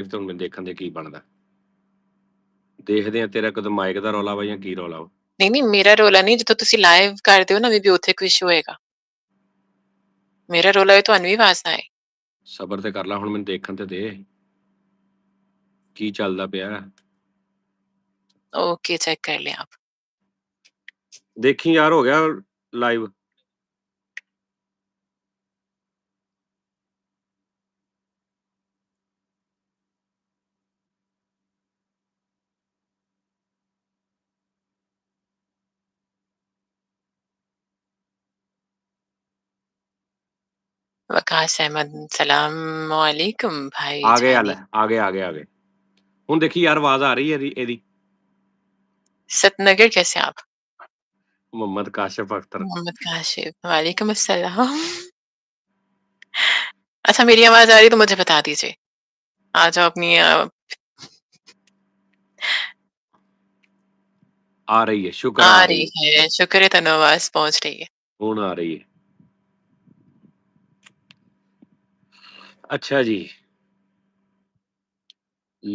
ਤੇ ਹੁਣ ਮੈਂ ਦੇਖਣ ਦੇ ਕੀ ਬਣਦਾ। ਦੇਖਦੇ ਆ ਤੇਰਾ ਕਦੋਂ ਮਾਈਕ ਦਾ ਰੌਲਾ ਵਾ ਜਾਂ ਕੀ ਰੌਲਾ ਵਾ। ਨਹੀਂ ਮੇਰਾ ਰੌਲਾ ਨਹੀਂ, ਜਦੋਂ ਤੁਸੀਂ ਲਾਈਵ ਕਰਦੇ ਹੋ ਨਾ ਵੀ ਉੱਥੇ ਕੋਈ ਇਸ਼ੂ ਹੋਏਗਾ। ਮੇਰਾ ਰੌਲਾ ਹੈ ਤੁਹਾਨੂੰ ਵੀ ਆਵਾਜ਼ ਨਾ ਆਏ। ਸਬਰ ਤੇ ਕਰ ਲਾ, ਹੁਣ ਮੈਨੂੰ ਦੇਖਣ ਤੇ ਦੇ ਕੀ ਚੱਲਦਾ ਪਿਆ। ओके, चेक कर लें आप। ਦੇਖੀ ਯਾਰ ਹੋ ਗਿਆ ਲਾਈਵ। वकास अहमद, सलाम वालेकुम भाई ਆ ਗਏ ਆ जानी। ਲੈ, ਆ गए आ गए आ गए। ਹੁਣ ਦੇਖੀ ਯਾਰ ਆਵਾਜ਼ ਆ ਰਹੀ ਹੈ ਇਹਦੀ। सतनगर कैसे हैं आप? मोहम्मद काशिफ अख्तर। मोहम्मद काशिफ, वालेकुम अस्सलाम। अच्छा, मेरी आवाज आ रही है तो मुझे बता दीजिए। आ जाओ अपनी आ रही है, शुक्र आ आ रही रही है। है, शुक्र है तनु आवाज पहुंच रही है। ਹੁਣ ਆ ਰਹੀ ਹੈ। ਅੱਛਾ ਜੀ।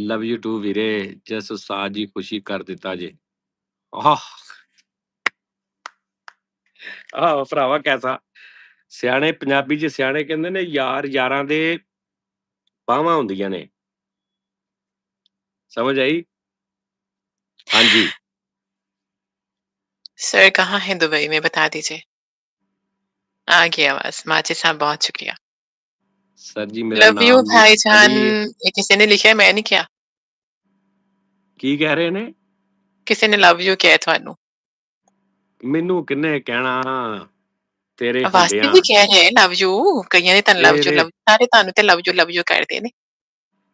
ਲਵ ਯੂ ਟੂ ਵੀਰੇ, ਜਸ ਉਸਤਾਦ ਜੀ ਖੁਸ਼ੀ ਕਰ ਦਿੱਤਾ ਜੇ। ਆਹ ਆਹ ਭਰਾਵਾ ਕੈਸਾ ਸਿਆਣੇ ਪੰਜਾਬੀ ਚ ਸਿਆਣੇ ਕਹਿੰਦੇ ਨੇ ਯਾਰ ਯਾਰਾਂ ਦੇ ਬਾਹਾਂ ਹੁੰਦੀਆਂ ਨੇ। ਸਮਝ ਆਈ? ਹਾਂਜੀ। सर कहाँ है दुबई में, बता दीजिए। आ गई आवाज, माची साहब बहुत शुक्रिया। सर जी मेरा लव यू नाम भी भाईजान, अली। ये किसी ने लिखा है, मैं नहीं किया। ਕੀ ਕਹਿ ਰਹੇ ਨੇ? किसी ने लव यू किया है ਤੁਹਾਨੂੰ। ਮੈਨੂੰ ਕਿੰਨੇ ਕਹਿਣਾ ਤੇਰੇ ਵਾਸਤੇ ਹੁੰਦਿਆਂ ਵੀ ਕਹਿ ਰਹੇ ਲਵ ਯੂ, ਕਈਆਂ ਨੇ ਤੁਹਾਨੂੰ ਲਵ ਯੂ ਤੇਰੇ ਸਾਰੇ ਤੁਹਾਨੂੰ ਤੇ ਲਵ ਯੂ ਕਰਦੇ ਨੇ।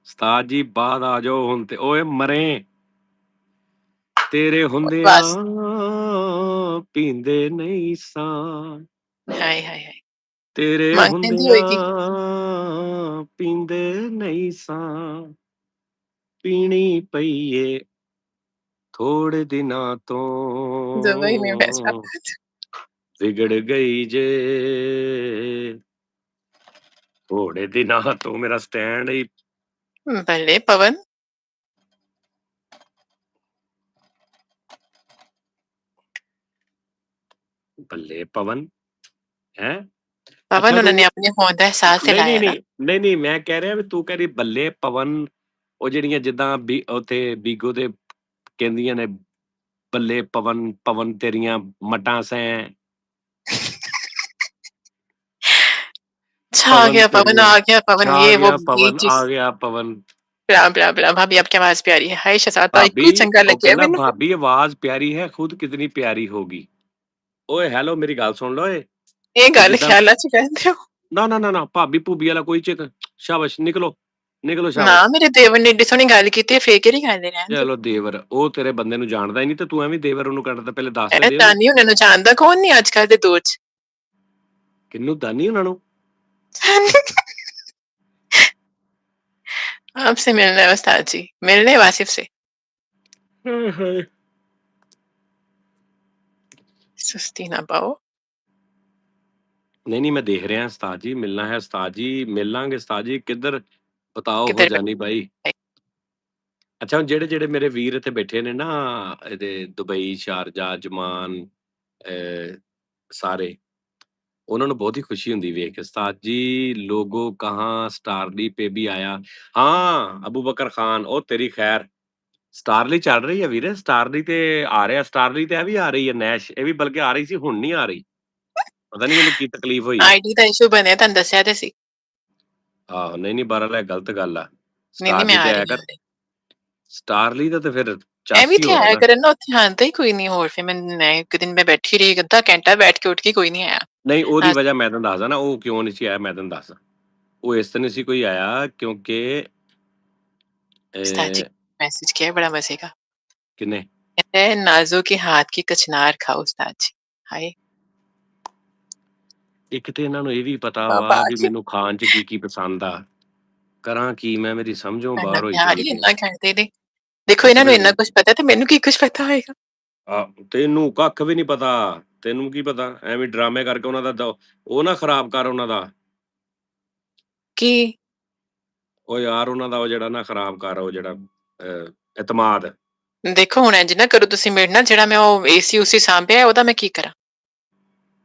ਉਸਤਾਦ ਜੀ ਬਾਅਦ ਆ ਜਾਓ ਹੁਣ ਤੇ ਓਏ ਮਰੇ ਤੇਰੇ ਹੁੰਦਿਆਂ ਬਸ ਪੀਂਦੇ ਨਹੀਂ ਸਾਂ, ਹਾਏ ਹਾਏ ਹਾਏ, ਤੇਰੇ ਮੰਗ ਪੈਂਦੀ ਹੁੰਦਿਆਂ ਹੋਏਗੀ। ਪੀਂਦੇ ਨਹੀਂ ਸਾਂ, ਪੀਣੀ ਪਈ ਏ ਥੋੜੇ ਦਿਨਾਂ दुबई में वैसा ਤੋਂ ਵਿਗੜ ਗਈ ਜੇ ਥੋੜੇ ਦਿਨਾਂ ਤੋਂ। ਮੇਰਾ ਸਟੈਂਡ ਹੀ भले पवन। ਬੱਲੇ ਪਵਨ ਹੈ। ਅੱਛਾ पवन ਤੂੰ उन्होंने अपने फोन का एहसास ਨਹੀਂ ਨਹੀਂ दिलाया ना। ਨਹੀਂ ਨਹੀਂ ਨਹੀਂ ਮੈਂ ਕਹਿ ਰਿਹਾ ਵੀ ਤੂੰ ਕਹਿ ਰਹੀ ਬੱਲੇ ਪਵਨ, ਉਹ ਜਿਹੜੀਆਂ ਜਿੱਦਾਂ ਉੱਥੇ ਬੀਗੋ ਤੇ ਕਹਿੰਦੀਆਂ ਨੇ ਬੱਲੇ ਪਵਨ ਪਵਨ ਤੇਰੀਆਂ ਮਟਾਂ ਸੈਂ अच्छा आ ਪਵਨ गया पवन, ਤੇਰੀਆਂ आ गया पवन, ਛਾ ये वो ਗਿਆ ये ਪਵਨ जिस ਆ ਗਿਆ ਪਵਨ। बड़ा बड़ा बड़ा भाभी आपकी आवाज प्यारी है, हाय शहजाद भाई ਭਾਬੀ को चंगा ਉਹ लगे ਕਹਿੰਦਾ मैनू। ਭਾਬੀ ਆਵਾਜ਼ ਪਿਆਰੀ ਹੈ ਖੁਦ ਕਿਤਨੀ ਪਿਆਰੀ ਹੋਗੀ। ਓਏ ਹੈਲੋ ਮੇਰੀ ਗੱਲ ਸੁਣ ਲਓ ਏ। ये ਉਹ गल ਜਿੱਦਾਂ ख्याल च कहते हो ਨਾ ਨਾ ਨਾ ਨਾ ਭਾਬੀ ਭੂਬੀ ਵਾਲਾ ਕੋਈ ਚਿਕ ਸ਼ਾਬਾਸ਼ ਨਿਕਲੋ ਨਿਕਲੋ ना, ਸ਼ਾਬਾਸ਼। मेरे देवर ने एडी सोहनी गल की फिर केहड़ी गल है, रहन दो। ਚਲੋ ਦੇਵਰ ਉਹ ਤੇਰੇ ਬੰਦੇ ਨੂੰ ਜਾਣਦਾ ਹੀ ਨਹੀਂ ਤੇ ਤੂੰ ਐਵੇਂ ਦੇਵਰ ਉਹਨੂੰ ਕੱਢਦਾ, ਪਹਿਲੇ ਦੱਸ ਤੇ ए ਦੇ ਉਹਨੂੰ। तानी उन्होंने जानता कौन नहीं आजकल के दौर च। ਕਿਹਨੂੰ ਦਾਨੀ ਉਹਨਾਂ ਨੂੰ? आपसे मिलना है उस्ताद जी, मिलने है वासिफ से। ਹਾਏ ਹਾਏ। सुस्ती ना पाओ। ਨਹੀਂ ਨਹੀਂ ਮੈਂ ਦੇਖ ਰਿਹਾ ਉਸਤਾਦ ਜੀ, ਮਿਲਣਾ ਹੈ ਉਸਤਾਦ ਜੀ, ਮਿਲਾਂਗੇ ਉਸਤਾਦ ਜੀ। ਕਿੱਧਰ ਬਤਾਓ ਹੋ किधर ਜਾਨੀ ਬਾਈ। पे? ਅੱਛਾ ਹੁਣ ਜਿਹੜੇ ਜਿਹੜੇ ਮੇਰੇ ਵੀਰ ਇੱਥੇ ਬੈਠੇ ਨੇ ਨਾ, ਇਹਦੇ ਦੁਬਈ ਸ਼ਾਰਜਾ ਜਮਾਨ ਸਾਰੇ, ਉਹਨਾਂ ਨੂੰ ਬਹੁਤ ਹੀ ਖੁਸ਼ੀ ਹੁੰਦੀ ਵੇਖ ਕੇ ਉਸਤਾਦ ਜੀ ਲੋਗੋ ਕਹਾਂ ਸਟਾਰਲੀ पे भी आया। ਹਾਂ ਅਬੂ ਬਕਰ ਖਾਨ, ਉਹ ਤੇਰੀ ਖੈਰ ਸਟਾਰਲੀ ਚੱਲ ਰਹੀ ਹੈ ਵੀਰੇ। ਸਟਾਰਲੀ ਤੇ ਆ ਰਿਹਾ, ਸਟਾਰਲੀ ਤੇ ਇਹ ਵੀ ਆ ਰਹੀ ਹੈ ਨੈਸ਼, ਇਹ ਵੀ ਬਲਕਿ ਆ ਰਹੀ ਸੀ, ਹੁਣ ਨਹੀਂ ਆ ਰਹੀ। ਪਤਾ ਨਹੀਂ ਇਹਨੂੰ ਕੀ ਤਕਲੀਫ ਹੋਈ ਹੈ। आईडी का इशू बने ਤੁਹਾਨੂੰ ਦੱਸਿਆ ਤੇ ਸੀ। ਆਹੋ ਨਹੀਂ ਨਹੀਂ ਬਹਰਹਾਲ ਇਹ ਗਲਤ ਗੱਲ ਆ। ਨਹੀਂ ਨਹੀਂ, ਮੈਂ ਸਟਾਰਲੀ ਤੇ ਆ ਆਇਆ ਰਹੀ ਕਰ, ਹਾਂ। ਸਟਾਰਲੀ ਦਾ ਤੇ ਫਿਰ ਐਵੇਂ ਚੱਸ ਹੀ ਤੇ ਹੋਰ ਆ ਆਇਆ ਨਾ। ਕਰਨ ਨਾ, ਉੱਥੇ ਆਂਦਾ ਹੀ ਕੋਈ ਨਹੀਂ। ਹੋਰ ਫਿਰ ਮੈਂ ਇੱਕ ਦਿਨ ਮੈਂ ਬੈਠੀ ਰਹੀ, ਅੱਧਾ ਘੰਟਾ ਬੈਠ ਕੇ ਉੱਠ ਕੇ ਕੋਈ ਨਹੀਂ ਆਇਆ। ਨਹੀਂ ਉਹਦੀ ਅੱਜ ਵਜ੍ਹਾ ਮੈਂ ਤੈਨੂੰ ਦੱਸਦਾ ਨਾ, ਉਹ ਕਿਉਂ ਨਹੀਂ ਸੀ ਆਇਆ ਮੈਂ ਤੈਨੂੰ ਦੱਸਦਾ। ਉਹ ਇਸ ਤਰ੍ਹਾਂ ਨਹੀਂ ਸੀ ਕੋਈ ਆਇਆ ਕਿਉਂਕਿ उस्ताद जी मैसेज किया है बड़ा मजे का। ਕਿਨੇ कहते हैं नाजो के हाथ की कचनार खाओ उस्ताद जी। हाय ਇੱਕ ਤੇ ਇਹਨਾਂ ਨੂੰ ਇਹ ਵੀ ਪਤਾ बाबा ਵਾ ਵੀ ਮੈਨੂੰ ਖਾਣ ਚ ਕੀ ਕੀ ਪਸੰਦ ਆ, ਕਰਾਂ ਕੀ ਮੈਂ, ਮੇਰੀ ਸਮਝੋਂ ਇੰਨਾ ਬਾਹਰ ਹੋਈ ਪਿਆਰ ਪਈ ਹੀ ਹੈ। ਇੰਨਾ ਕਰਦੇ ਨੇ। ਦੇਖੋ ਇਸ ਇਹਨਾਂ ਨੂੰ ਵੇਲੇ ਇੰਨਾ ਕੁਝ ਪਤਾ ਤੇ ਮੈਨੂੰ ਕੀ ਕੁਝ ਪਤਾ ਹੋਏਗਾ। ਤੈਨੂੰ ਕੱਖ ਵੀ ਨਹੀਂ ਪਤਾ। ਤੈਨੂੰ ਕੀ ਪਤਾ, ਐਵੇਂ ਡਰਾਮੇ ਕਰਕੇ ਉਹਨਾਂ ਦਾ ਉਹ ਨਾ ਖਰਾਬ ਕਰ ਉਹਨਾਂ ਦਾ। ਕੀ ਉਹ ਯਾਰ ਉਹਨਾਂ ਦਾ ਉਹ ਜਿਹੜਾ ਨਾ ਖਰਾਬ ਕਰ ਉਹ ਜਿਹੜਾ ਇਤਮਾਦ। ਦੇਖੋ ਹੁਣ ਇੰਝ ਨਾ ਕਰੋ ਤੁਸੀਂ ਮੇਰੇ ਨਾਲ, ਜਿਹੜਾ ਮੈਂ ਉਹ ਏਸੀ-ਊਸੀ ਸਾਂਭਿਆ ਉਹਦਾ ਮੈਂ ਕੀ ਕਰਾਂ?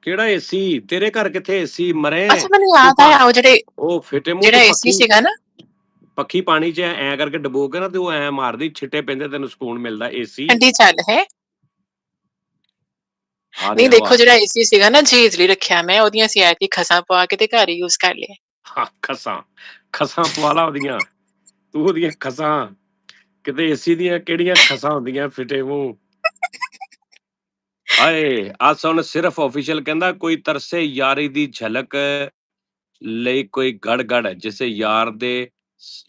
ਕਿਹੜਾ ਏਸੀ? ਤੇਰੇ ਘਰ ਕਿੱਥੇ ਏਸੀ ਮਰੇ? ਅੱਛਾ ਮੈਨੂੰ ਤੂੰ ਯਾਦ ਆਇਆ, ਉਹ ਜਿਹੜੇ ਉਹ ਫਿੱਟੇ ਮੂੰਹ ਜਿਹੜਾ ਤੂੰ ਏਸੀ ਪੱਖੀ ਸੀਗਾ ਨਾ, ਪੱਖੀ ਪਾਣੀ 'ਚ ਐਂ ਕਰਕੇ ਡੁਬੋ ਕੇ ਨਾ ਤੇ ਉਹ ਐਂ ਮਾਰਦੀ, ਛਿੱਟੇ ਪੈਂਦੇ ਤੈਨੂੰ ਸਕੂਨ ਮਿਲਦਾ। ਏਸੀ ਠੰਡੀ ਚੱਲ ਹੈ। ਆ ਨਹੀਂ ਦੇ ਦੇਖੋ ਹਵਾ। ਜਿਹੜਾ ਏਸੀ ਸੀਗਾ ਨਾ ਜੀਜ਼ ਲਈ ਰੱਖਿਆ ਮੈਂ, ਉਹਦੀਆਂ ਅਸੀਂ ਐਤਕੀ ਖਸਾਂ ਪਵਾ ਕੇ ਤੇ ਘਰ ਹੀ ਯੂਜ਼ ਕਰ ਲਿਆ। ਹਾਂ, ਖੱਸਾਂ ਪਵਾ ਲਾ ਉਹਦੀਆਂ। ਤੂੰ ਉਹਦੀਆਂ ਖੱਸਾਂ, ਕਿਤੇ ਏਸੀ ਦੀਆਂ ਕਿਹੜੀਆਂ ਖੱਸਾਂ ਹੁੰਦੀਆਂ ਫਿੱਟੇ ਮੂੰਹ। ਹਾਏ! ਆ ਸੁਣ ਸਿਰਫ ਆਫੀਸ਼ੀਅਲ ਕਹਿੰਦਾ ਕੋਈ ਤਰਸੇ ਯਾਰੀ ਦੀ ਝਲਕ ਲਈ ਕੋਈ ਗੜ ਜਿਸੇ ਯਾਰ ਦੇ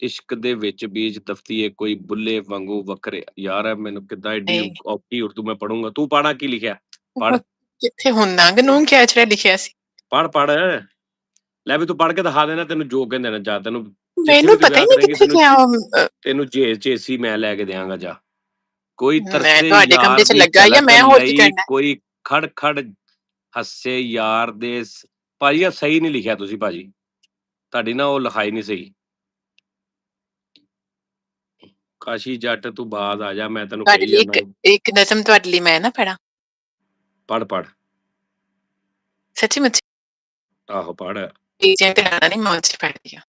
ਇਸ਼ਕ ਦੇ ਵਿੱਚ ਬੀਜ ਦਫਤੀਏ ਕੋਈ ਬੁੱਲੇ ਵਾਂਗੂ ਵੱਖਰੇ। ਯਾਰ ਮੈਨੂੰ ਕਿੱਦਾਂ ਏਡੀ ਹਾਏ! ਔਖੀ ਉਰਦੂ ਮੈਂ ਪੜ੍ਹੂੰਗਾ। ਤੂੰ ਪੜ੍ਹ ਕੀ ਲਿਖਿਆ? ਪੜ੍ਹ, ਕਿੱਥੇ ਹੁਣ ਨੰਗ-ਨੂੰਗ ਕਿਆ ਜਿਹੜਾ ਲਿਖਿਆ ਸੀ? ਪੜ੍ਹ। ਲੈ ਵੀ ਤੂੰ ਪੜ੍ਹ ਕੇ ਦਿਖਾ ਦੇਣਾ ਤੈਨੂੰ ਜੋ ਕਹਿੰਦੇ ਨੇ ਜਾ ਤੈਨੂੰ ਚਿੱਠੀ ਮੈਨੂੰ ਵੀ ਤੂੰ ਪਤਾ ਹੀ ਜਾ ਨਹੀਂ ਕਰੇਂਗੀ ਕਿੱਥੇ ਤੈਨੂੰ ਗਿਆ ਤੈਨੂੰ ਜੇਲ੍ਹ 'ਚ ਏਸੀ ਮੈਂ ਲੈ ਕੇ ਦਿਆਂਗਾ ਜਾ। ਕੋਈ ਮੈਂ ਤਰਸੇ ਤੁਹਾਡੇ ਯਾਰ ਕਮਰੇ 'ਚ ਦੀ ਲੱਗਾ ਹੀ ਆ, ਝਲਕ ਮੈਂ ਹੋਰ ਕੀ ਲਈ ਕਰਨਾ? ਕੋਈ ਖੜ ਹੱਸੇ ਯਾਰ ਦੇ ਭਾਜੀ ਆ ਸਹੀ ਨਹੀਂ ਲਿਖਿਆ ਤੁਸੀਂ ਭਾਜੀ। ਤੁਹਾਡੀ ਨਾ ਉਹ ਲਿਖਾਈ ਨਹੀਂ ਸਹੀ। ਕਾਸ਼ੀ ਜੱਟ ਤੂੰ ਬਾਜ਼ ਆ ਜਾ, ਮੈਂ ਤੈਨੂੰ ਤੁਹਾਡੇ ਕਹੀ ਲਈ ਜਾਂਦਾ। ਇੱਕ ਨਜ਼ਮ ਤੁਹਾਡੇ ਲਈ ਮੈਂ ਨਾ ਪੜ੍ਹਾਂ? ਪੜ੍ਹ। ਸੱਚੀ-ਮੁੱਚੀ? ਆਹੋ ਪੜ੍ਹ। ਬੀਜੀਐਮ ਤੇ ਲਾਣਾ ਨਹੀਂ, ਮੈਂ ਉਂਝ ਹੀ ਪੜ੍ਹਦੀ ਹਾਂ।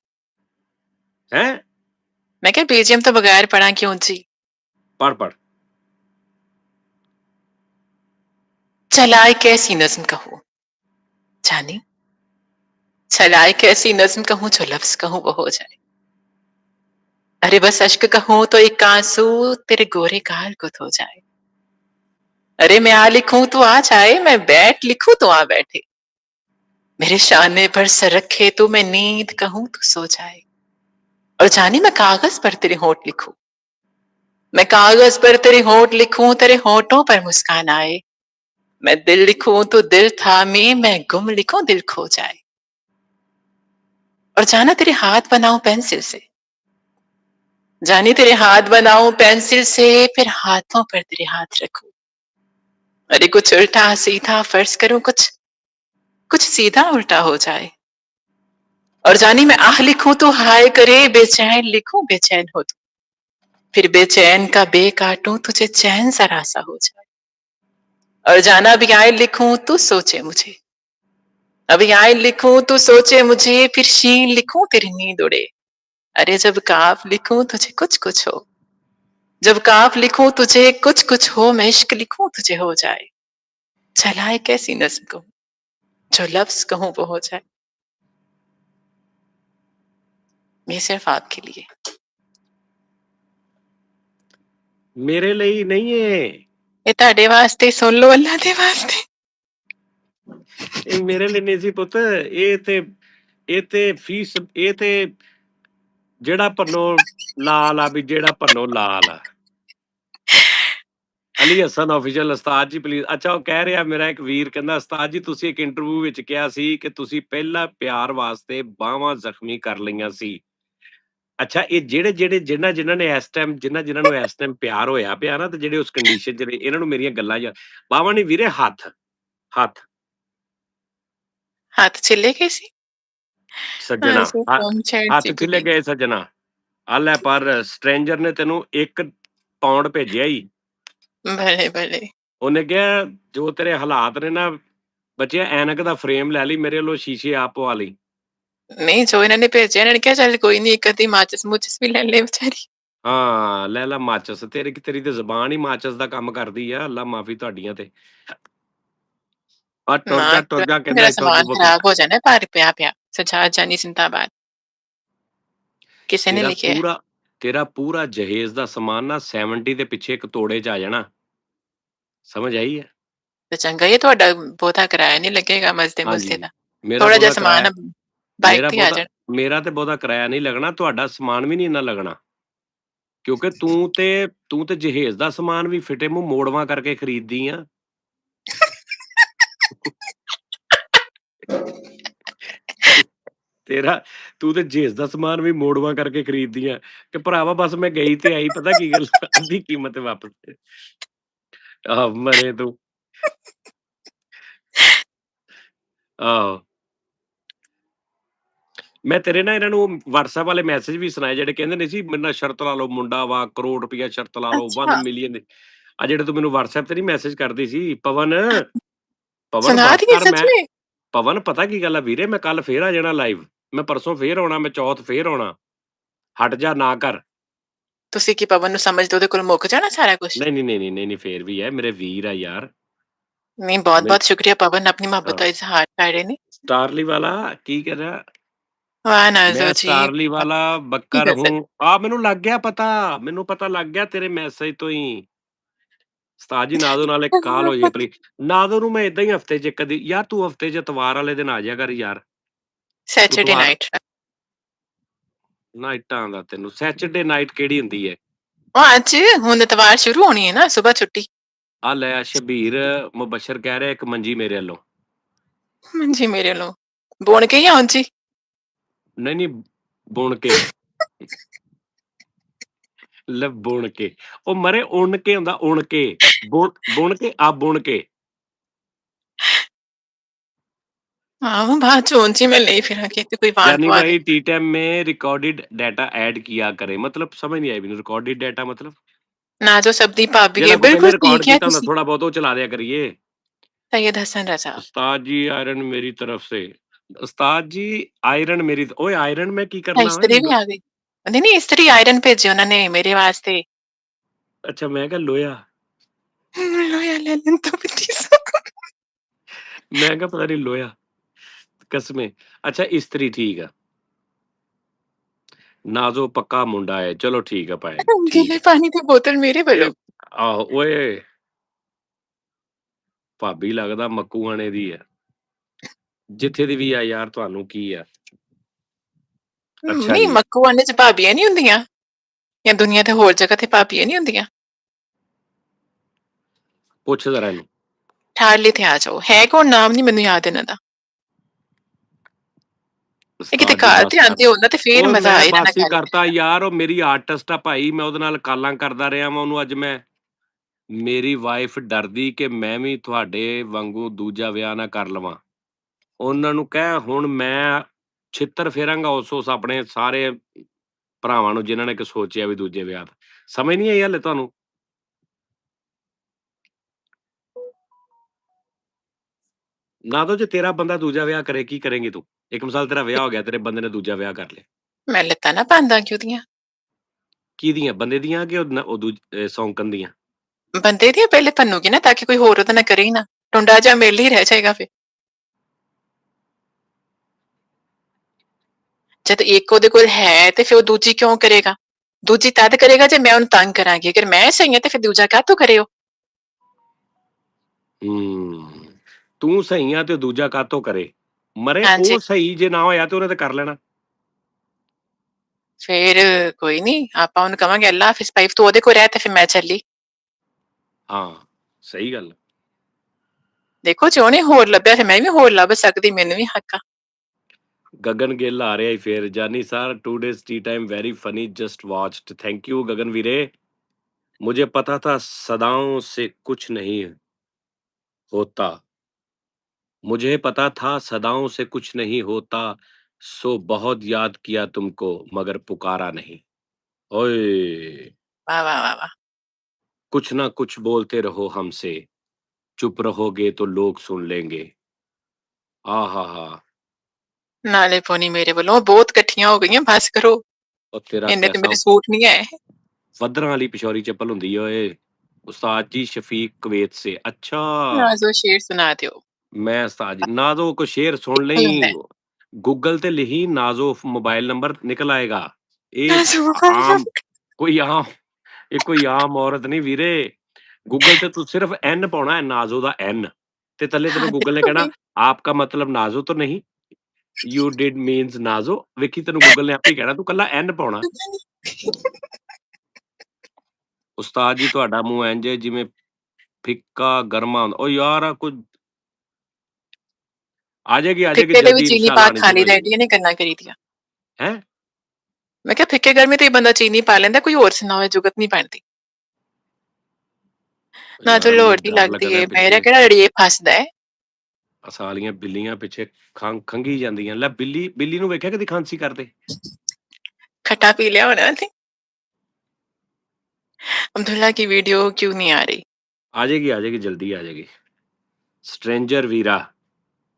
ਹੈਂ? ਮੈਂ ਕਿਹਾ ਬੀਜੀਐਮ ਤੋਂ ਬਗੈਰ ਪੜ੍ਹਾਂ ਕਿਉਂ ਜੀ? पढ़। चला एक ऐसी नज़्म कहूँ, जानी, चला एक ऐसी नज़्म कहूँ जो लफ्ज़ कहूँ वो हो जाए। अरे बस अश्क कहूँ तो एक आंसू तेरे गोरे गाल को धो जाए। अरे मैं आ लिखूं तो आ जाए, मैं बैठ लिखूं तो आ बैठे। मेरे शाने पर सर रखे तो मैं नींद कहूँ तो सो जाए। और जानी मैं कागज पर तेरे होंठ लिखूं, मैं कागज पर तेरे होंठ लिखूं, तेरे होंठों पर मुस्कान आए। मैं दिल लिखूं तो दिल थामे, मैं गुम लिखूं दिल खो जाए। और जाना तेरे हाथ बनाऊं पेंसिल से, जानी तेरे हाथ बनाऊं पेंसिल से, फिर हाथों पर तेरे हाथ रखूं। अरे कुछ उल्टा सीधा फर्ज करूं, कुछ सीधा उल्टा हो जाए। और जानी मैं आह लिखूं तो हाय करे, बेचैन लिखूं बेचैन हो तू, फिर बेचैन का बे काटूं तुझे चैन जरा सा हो जाए। और जाना भी आए लिखूं तू सोचे मुझे, अभी आए लिखूं तू सोचे मुझे, फिर शीन लिखूं तेरी नींद उड़े। अरे जब काफ लिखूं तुझे कुछ हो, जब काफ लिखूं तुझे कुछ हो, मैं इश्क लिखूं तुझे हो जाए। चलाए कैसी नज्म कहूं जो लफ्ज कहूं वो हो जाए। ये सिर्फ आपके लिए। मेरे लिए नहीं है। ये ਤੁਹਾਡੇ ਵਾਸਤੇ, ਸੁਣ ਲਓ ਅੱਲਾ ਦੇ ਵਾਸਤੇ। ਇਹ ਮੇਰੇ ਲਈ ਨਹੀਂ ਸੀ ਪੁੱਤ। ਇਹ ਤੇ ਫੀਸ ਇਹ ਤੇ ਜਿਹੜਾ ਪੰਨੋ ਲਾਲ ਆ ਵੀ ਜਿਹੜਾ ਪੰਨੋ ਲਾਲ ਆ। ਅਲੀ ਹਸਨ ਆਫੀਸ਼ੀਅਲ ਉਸਤਾਦ ਜੀ ਪਲੀਜ਼। ਅੱਛਾ ਉਹ ਕਹਿ ਰਿਹਾ ਮੇਰਾ ਇੱਕ ਵੀਰ ਕਹਿੰਦਾ ਉਸਤਾਦ ਜੀ ਤੁਸੀਂ ਇੱਕ ਇੰਟਰਵਿਊ ਵਿੱਚ ਕਿਹਾ ਸੀ ਕਿ ਤੁਸੀਂ ਪਹਿਲਾ ਪਿਆਰ ਵਾਸਤੇ ਬਾਹਾਂ ਜ਼ਖਮੀ ਕਰ ਲਈਆਂ ਸੀ। ਅੱਛਾ ਇਹ ਜਿਹੜੇ ਜਿਨ੍ਹਾਂ ਨੇ ਇਸ ਟਾਈਮ ਜਿਨ੍ਹਾਂ ਨੂੰ ਇਸ ਟਾਈਮ ਪਿਆਰ ਹੋਇਆ ਪਿਆ ਨਾ ਤੇ ਜਿਹੜੇ ਉਸ ਕੰਡੀਸ਼ਨ 'ਚ ਨੇ ਇਹਨਾਂ ਨੂੰ ਮੇਰੀਆਂ ਗੱਲਾਂ ਯਾਦ ਬਾਹਾਂ ਨਹੀਂ ਵੀਰੇ ਹੱਥ ਹੱਥ ਛਿੱਲੇ ਗਏ ਸੀ? ਸੱਜਣਾ ਅਸੀਂ ਫੋਨ ਹੱਥ ਛੇੜਤੀ ਛਿੱਲੇ ਕਿਤੇ। ਗਏ ਸੱਜਣਾ। ਆ ਲੈ ਪਰ ਸਟ੍ਰੇਂਜਰ ਨੇ ਤੈਨੂੰ 1 ਪਾਉਂਡ ਭੇਜਿਆ ਈ। ਭਲੇ। ਉਹਨੇ ਕਿਹਾ ਜੋ ਤੇਰੇ ਹਾਲਾਤ ਨੇ ਨਾ ਬੱਚਿਆ ਐਨਕ ਦਾ ਫਰੇਮ ਲੈ ਲਈ ਮੇਰੇ ਵੱਲੋਂ ਸ਼ੀਸ਼ੇ ਆਪ ਪਵਾ ਲਈ। ਨਹੀਂ ਜੋ ਇਹਨਾਂ ਨੇ ਭੇਜਿਆ, ਇਹਨਾਂ ਨੇ ਕਿਹਾ ਚੱਲ ਕੋਈ ਨਹੀਂ, ਇੱਕ ਅੱਧੀ ਮਾਚਿਸ ਵੀ ਲੈ ਲੈ ਵਿਚਾਰੀ। ਹਾਂ ਲੈ ਲਾ ਮਾਚਿਸ। ਤੇਰੀ ਤੇ ਜ਼ਬਾਨ ਹੀ ਮਾਚਿਸ ਦਾ ਕੰਮ ਕਰਦੀ ਆ। ਅੱਲਾ ਮਾਫੀ ਤੁਹਾਡੀਆਂ ਤੇ। ਆ ਨਾ ਟੁਰ ਜਾ ਕਹਿੰਦਾ ਮੇਰਾ ਇੱਥੋਂ ਸਮਾਨ ਬੁੱਕ। ਖਰਾਬ ਹੋ ਜਾਣਾ ਭਾਰ ਪਿਆ ਸਜਾਦ ਜਾਨੀ ਜ਼ਿੰਦਾਬਾਦ। ਕਿਸੇ ਨੇ ਤੇਰਾ ਲਿਖਿਆ ਹੈ। ਪੂਰਾ ਤੇਰਾ ਪੂਰਾ ਜਹੇਜ਼ ਦਾ ਸਮਾਨ ਨਾ 70 ਦੇ ਪਿੱਛੇ ਇੱਕ ਤੋੜੇ 'ਚ ਆ ਜਾਣਾ। ਸਮਝ ਆਈ ਹੈ? ਤੇ ਚੰਗਾ ਹੀ ਹੈ, ਤੁਹਾਡਾ ਬਹੁਤਾ ਕਿਰਾਇਆ ਨਹੀਂ ਲੱਗੇਗਾ ਮਸਦੇ ਮੁਸਦੇ ਹਾਂਜੀ ਦਾ। ਮੇਰਾ ਥੋੜਾ ਜਿਹਾ ਬਹੁਤਾ ਸਮਾਨ ਕਿਰਾਇਆ ਬਾਈਕ ਮੇਰਾ ਤੇ ਆ ਬਹੁਤਾ ਜਾਣ। ਮੇਰਾ ਤੇ ਬਹੁਤਾ ਕਿਰਾਇਆ ਨਹੀਂ ਲੱਗਣਾ। ਤੁਹਾਡਾ ਸਮਾਨ ਵੀ ਨਹੀਂ ਇੰਨਾ ਲੱਗਣਾ ਕਿਉਂਕਿ ਤੂੰ ਤੇ ਜਹੇਜ਼ ਦਾ ਸਮਾਨ ਵੀ ਫਿੱਟੇ ਮੂੰਹ ਮੋੜਵਾਂ ਕਰਕੇ ਖਰੀਦਦੀ ਆ। ਤੇਰਾ ਤੂੰ ਤੇ ਜਹੇਜ਼ ਦਾ ਸਮਾਨ ਵੀ ਮੋੜਵਾਂ ਕਰਕੇ ਖਰੀਦਦੀ ਆ ਕਿ ਭਰਾਵਾ ਬਸ ਮੈਂ ਗਈ ਤੇ ਆਈ। ਪਤਾ ਕੀ ਗੱਲ ਅੱਧੀ ਕੀਮਤ ਵਾਪਸ ਆਹ ਮਰੇ ਤੂੰ। ਆਹੋ ਮੈਂ ਤੇਰੇ ਨਾ ਇਹਨਾਂ ਨੂੰ WhatsApp ਵਾਲੇ ਮੈਸੇਜ ਵੀ ਸੁਣਾਏ ਜਿਹੜੇ ਕਹਿੰਦੇ ਨਹੀਂ ਸੀ ਮੇਰੇ ਨਾਲ ਸ਼ਰਤ ਲਾ ਲਓ ਮੁੰਡਾ ਵਾ ਕਰੋੜ ਰੁਪਇਆ ਸ਼ਰਤ ਲਾ ਲਓ 1 अच्छा, ਮਿਲੀਅਨ ਆ ਜਿਹੜੇ ਤੂੰ ਮੈਨੂੰ WhatsApp ਤੇ ਨਹੀਂ ਮੈਸੇਜ ਕਰਦੀ ਸੀ ਪਵਨ ਪਵਨ सुना ਬਸ दिए ਕਰ सच ਮੈਂ में? ਪਵਨ ਪਤਾ ਕੀ ਗੱਲ ਆ ਵੀਰੇ ਮੈਂ ਕੱਲ ਫੇਰ ਆ ਜਾਣਾ ਲਾਈਵ ਮੈਂ ਪਰਸੋਂ ਫੇਰ ਆਉਣਾ ਮੈਂ ਚੌਥ ਫੇਰ ਆਉਣਾ ਹਟ ਜਾ ਨਾ ਕਰ ਤੁਸੀਂ ਕੀ ਪਵਨ ਨੂੰ ਸਮਝਦੇ ਉਹਦੇ ਕੋਲ ਮੁੱਕ ਜਾਣਾ ਸਾਰਾ ਕੁਛ? ਨਹੀਂ ਨਹੀਂ ਨਹੀਂ ਨਹੀਂ ਨਹੀਂ ਨਹੀਂ, ਫੇਰ ਵੀ ਹੈ ਮੇਰੇ ਵੀਰ ਆ ਯਾਰ नहीं, बहुत-बहुत ਮੇਰੇ शुक्रिया पवन अपनी मोहब्बत ਹਾਂ का इज़हार कर रहे ने। ਸਟਾਰਲੀ ਵਾਲਾ ਕੀ ਕਰ ਰਿਹਾ वाह नाज़ो ਮੈਂ जी, ਸਟਾਰਲੀ बहुत ਵਾਲਾ ही ਬੱਕਰ गज़ल। ਹੂੰ ਮੈਨੂੰ ਲੱਗ ਗਿਆ ਪਤਾ ਮੈਨੂੰ ਪਤਾ ਲੱਗ ਗਿਆ ਤੇਰੇ ਮੈਸੇਜ ਤੋਂ ਹੀ ਉਸਤਾਦ ਜੀ ਨਾਦੋ ਨਾਲ ਇੱਕ ਕਾਲ ਹੋ ਜੇ ਪਲੀ ਨਾਦੋ ਨੂੰ ਮੈਂ ਇਦਾਂ ਹੀ ਹਫਤੇ 'ਚ ਇੱਕ ਦੀ ਯਾਰ ਤੂੰ ਹਫਤੇ 'ਚ ਇਤਵਾਰ ਵਾਲੇ ਦਿਨ ਆ ਜਾਇਆ ਕਰ ਯਾਰ ਤੂੰ सैटरडे ਇਤਵਾਰ नाइट। ਨਾਈਟਾਂ ਦਾ ਤੈਨੂੰ ਸੈਚਰਡੇ ਨਾਈਟ ਕਿਹੜੀ ਹੁੰਦੀ ਹੈ आज हुन इतवार शुरू होनी है ना, सुबह छुट्टी। ਆ ਲੈ ਸ਼ਬੀਰ ਮੁਬਸ਼ਰ ਕਹਿ ਰਿਹਾ ਇੱਕ ਮੰਜੀ ਮੇਰੇ ਵੱਲੋਂ जी मेरे लो बुन के ही आउं जी। ਨਹੀਂ ਨਹੀਂ ਬੁਣ ਕੇ ਲੈ ਬੁਣ ਕੇ ਉਹ ਮਰੇ ਉਣ ਕੇ ਹੁੰਦਾ ਉਣ ਕੇ ਬੁਣ ਕੇ ਆ ਬੁਣ ਕੇ हाँ, बाद च ऊँची मैं ले फिरांगी ते कोई वार यानी पवा दे। भाई टी टाइम में रिकॉर्डेड डाटा ऐड किया करे मतलब समझ नहीं आई मैंने रिकॉर्डेड डाटा मतलब नाज़ो सबदी भाभी है, ਜਿਹੜਾ ਕੋ बिल्कुल ਕਹਿੰਦੇ ठीक ਰਿਕਾर्ड है ਕੀਤਾ ਹੁੰਦਾ तुसी। ਥੋੜਾ ਬਹੁਤ ਉਹ ਚਲਾ ਦਿਆ ਕਰੀਏ सैयद हसन रज़ा। उस्ताद जी आयरन मेरी तरफ से उस्ताद जी आयरन मेरी ओए आयरन में की हाँ, करना है इस्त्री भी आ गई। नहीं इस्त्री आयरन भेजे उन्होंने मेरे वास्ते। अच्छा मैं क्या लोया लोया ले लेन तो बत्तीस। मैं क्या पता नहीं लोया कसमें अच्छा इस्त्री ठीक है नाजो पक्का मुंडा है चलो ठीक है पाए ठीक गीले है पानी की बोतल मेरे ਇਹ वालों। ਆਹੋ ਓਏ ਭਾਬੀ ਲੱਗਦਾ ਮੱਕੂਆਣੇ ਦੀ ਹੈ ਜਿੱਥੇ ਦੀ ਵੀ ਆ ਯਾਰ ਤੁਹਾਨੂੰ ਕੀ ਆ ਅੱਛਾ नहीं ਜੀ मक्कू आने च भाबियां नहीं हुंदियां या दुनिया ते होर जगह ते भाबियां नहीं हुंदियां। ਪੁੱਛ ਜ਼ਰਾ ਇਹਨੂੰ ठारली थे आ जाओ है कौन नाम नहीं मैनू याद इन्हां दा। ये किते ਉਸਤਾਦ ਜੀ घर ਬਸ ते ਕਰ आंदे हो ना ते फिर ਓਏ मजा ਮੈਂ आए इन्हां ਬਸ नाल ਹੀ गल ਕਰਤਾ ਯਾਰ ਉਹ ਮੇਰੀ ਆਰਟਿਸਟ ਆ ਭਾਈ ਮੈਂ ਉਹਦੇ ਨਾਲ ਕਾਲਾਂ ਕਰਦਾ ਰਿਹਾ ਮੈਂ ਉਹਨੂੰ ਅੱਜ ਮੈਂ ਮੇਰੀ ਵਾਈਫ ਡਰਦੀ ਕਿ ਮੈਂ ਵੀ ਤੁਹਾਡੇ ਵਾਂਗੂ ਦੂਜਾ ਵਿਆਹ ਨਾ ਕਰ ਲਵਾਂ ਉਹਨਾਂ ਨੂੰ ਕਹਿ ਹੁਣ ਮੈਂ ਛਿੱਤਰ ਫੇਰਾਂਗਾ ਉਸ ਆਪਣੇ ਸਾਰੇ ਭਰਾਵਾਂ ਨੂੰ ਜਿਨ੍ਹਾਂ ਨੇ ਕਿ ਸੋਚਿਆ ਵੀ ਦੂਜੇ ਵਿਆਹ ਦਾ ਸਮਝ ਨਹੀਂ ਆਈ ਹਲੇ ਤੁਹਾਨੂੰ ਨਾ ਤਾਂ ਜੇ ਤੇਰਾ ਬੰਦਾ ਦੂਜਾ ਵਿਆਹ ਕਰੇ ਕੀ ਕਰੇਂਗੀ ਤੂੰ ਇੱਕ ਮਿਸਾਲ ਤੇਰਾ ਵਿਆਹ ਹੋ ਗਿਆ ਤੇਰੇ ਬੰਦੇ ਨੇ ਦੂਜਾ ਵਿਆਹ ਕਰ ਲਿਆ मैं लत्तां ना पांदा क्यों दियां ਕਿਹਦੀਆਂ ਬੰਦੇ ਦੀਆਂ ਕਿ ਸੌਂਕਣ ਦੀਆਂ बंदे दियां पहले भन्नूगी ना ताकि कोई होर ओहदे नाल करे ही ना टुंडा जा मेरे लिए रह जाएगा फिर जद एक ओहदे कोल है ते फिर ओह दूजी क्यों करेगा दूजी तद करेगा जे मैं ओहनू तंग करांगी अगर मैं सही हां ते फिर दूजा काहतों करे ओह ਹੂੰ ਤੂੰ ਸਹੀ ਆ ਤੇ ਦੂਜਾ ਕਾਤੋਂ ਕਰੇ ਮਰੇ हाँ जी ਉਹ ਸਹੀ ਜੇ ਨਾ ਹੋਇਆ ਤੇ ਉਹਨੇ ਤੇ ਕਰ ਲੈਣਾ फिर कोई नहीं आपां ओहनू कवांगे अल्लाह हाफिज़ भाई तू ओहदे कोल रह ते फिर मैं चली ਹਾਂ ਸਹੀ ਗੱਲ देखो जे ओहने होर लब्भेआ ते मैं भी होर लभ सकदी मैनू भी हक आ ਗगन ਗਿੱਲ ਆ ਰਿਹਾ ਈ ਫੇਰ Jaani sir 2 days tea time very funny just watched thank you Gagan वीरे मुझे पता था सदाओं से कुछ नहीं होता मुझे पता था सदाओं से कुछ नहीं होता सो बहुत याद किया तुमको मगर पुकारा नहीं ओए वाह वाह वाह वाह कुछ ना कुछ बोलते रहो हमसे चुप रहोगे तो लोग सुन लेंगे आ हा हा नाले पौनी मेरे वालों बहुत कट्ठियां हो गईयां बस करो और तेरा इन्ने ते कैसा मेरे सूट नहीं है वद्दरां वाली पिछौरी चप्पल ਹੁੰਦੀ ਏ ਓਏ उस्ताद जी शफीक कुवैत से अच्छा नाज़ो शेर सुना दियो मैं उस्ताद जी नाज़ो को शेर सुन ਕੀ ਹੁੰਦਾ ਲਈ गूगल ਤੇ ਲਿਖੀ नाज़ो मोबाइल नंबर निकल आएगा ਇਹ नाज़ो ਆਮ ਇਹ ਕੋਈ ਆਮ ਔਰਤ ਨਹੀਂ ਵੀਰੇ ਗੂਗਲ ਤੇ ਤੂੰ ਸਿਰਫ ਐਨ ਪਾਉਣਾ ਹੈ ਨਾਜ਼ੋ ਦਾ ਐਨ ਤੇ ਥੱਲੇ ਤੈਨੂੰ हाँ ਗੂਗਲ ਨੇ ਕਹਿਣਾ देखोगे ਆਪਕਾ ਮਤਲਬ ਨਾਜ਼ੋ ਤਾਂ ਨਹੀਂ ਯੂ ਡਿਡ ਮੀਨਸ ਨਾਜ਼ੋ ਵੇਖੀ ਤੈਨੂੰ ਗੂਗਲ ਨੇ ਆਪੇ ਹੀ ਕਹਿਣਾ ਤੂੰ ਕੱਲਾ ਐਨ ਪਾਉਣਾ पता नहीं ਉਸਤਾਦ ਜੀ ਤੁਹਾਡਾ ਮੂੰਹ ਇੰਜ ਹੈ ਜਿਵੇਂ ਫਿੱਕਾ ਗਰਮਾ ਹੁੰਦਾ ਉਹ ਯਾਰ ਆ ਕੋਈ ਆ ਜਾਏਗੀ फिक्के दे भी ਜਲਦੀ चीनी ਇਨਸ਼ਾਅੱਲਾ पा ਆਣੀ खाली ਸ਼ੁਰੂ ਹੋ ਜਾਏਗੀ रैडी ने गल्लां करी दियां ਹੈ मैं क्या फिक्के गर्मी ते बंदा चीनी पा लेंदा कोई होर सुनाओ जुगत नहीं बनदी ना तो ਯਾਰ लोड़ ਮੈਨੂੰ दी ਡਰ लगदी ਲੱਗਦਾ है मेरा ਪਿੱਛੇ केड़ा अड़िए फसदा है ਸਾਲੀਆਂ ਬਿੱਲੀਆਂ ਪਿੱਛੇ ਖੰਘੀ ਜਾਂਦੀਆਂ। ਲੈ ਬਿੱਲੀ ਨੂੰ ਵੇਖਿਆ ਕਦੀ ਖਾਂਸੀ ਕਰਦੇ? खट्टा पी लिया होना ने? अब्दुल्ला की वीडियो क्यों नहीं आ रही? ਆ ਜਾਏਗੀ ਜਲਦੀ ਆ ਜਾਏਗੀ। ਸਟ੍ਰੇਂਜਰ ਵੀਰਾ।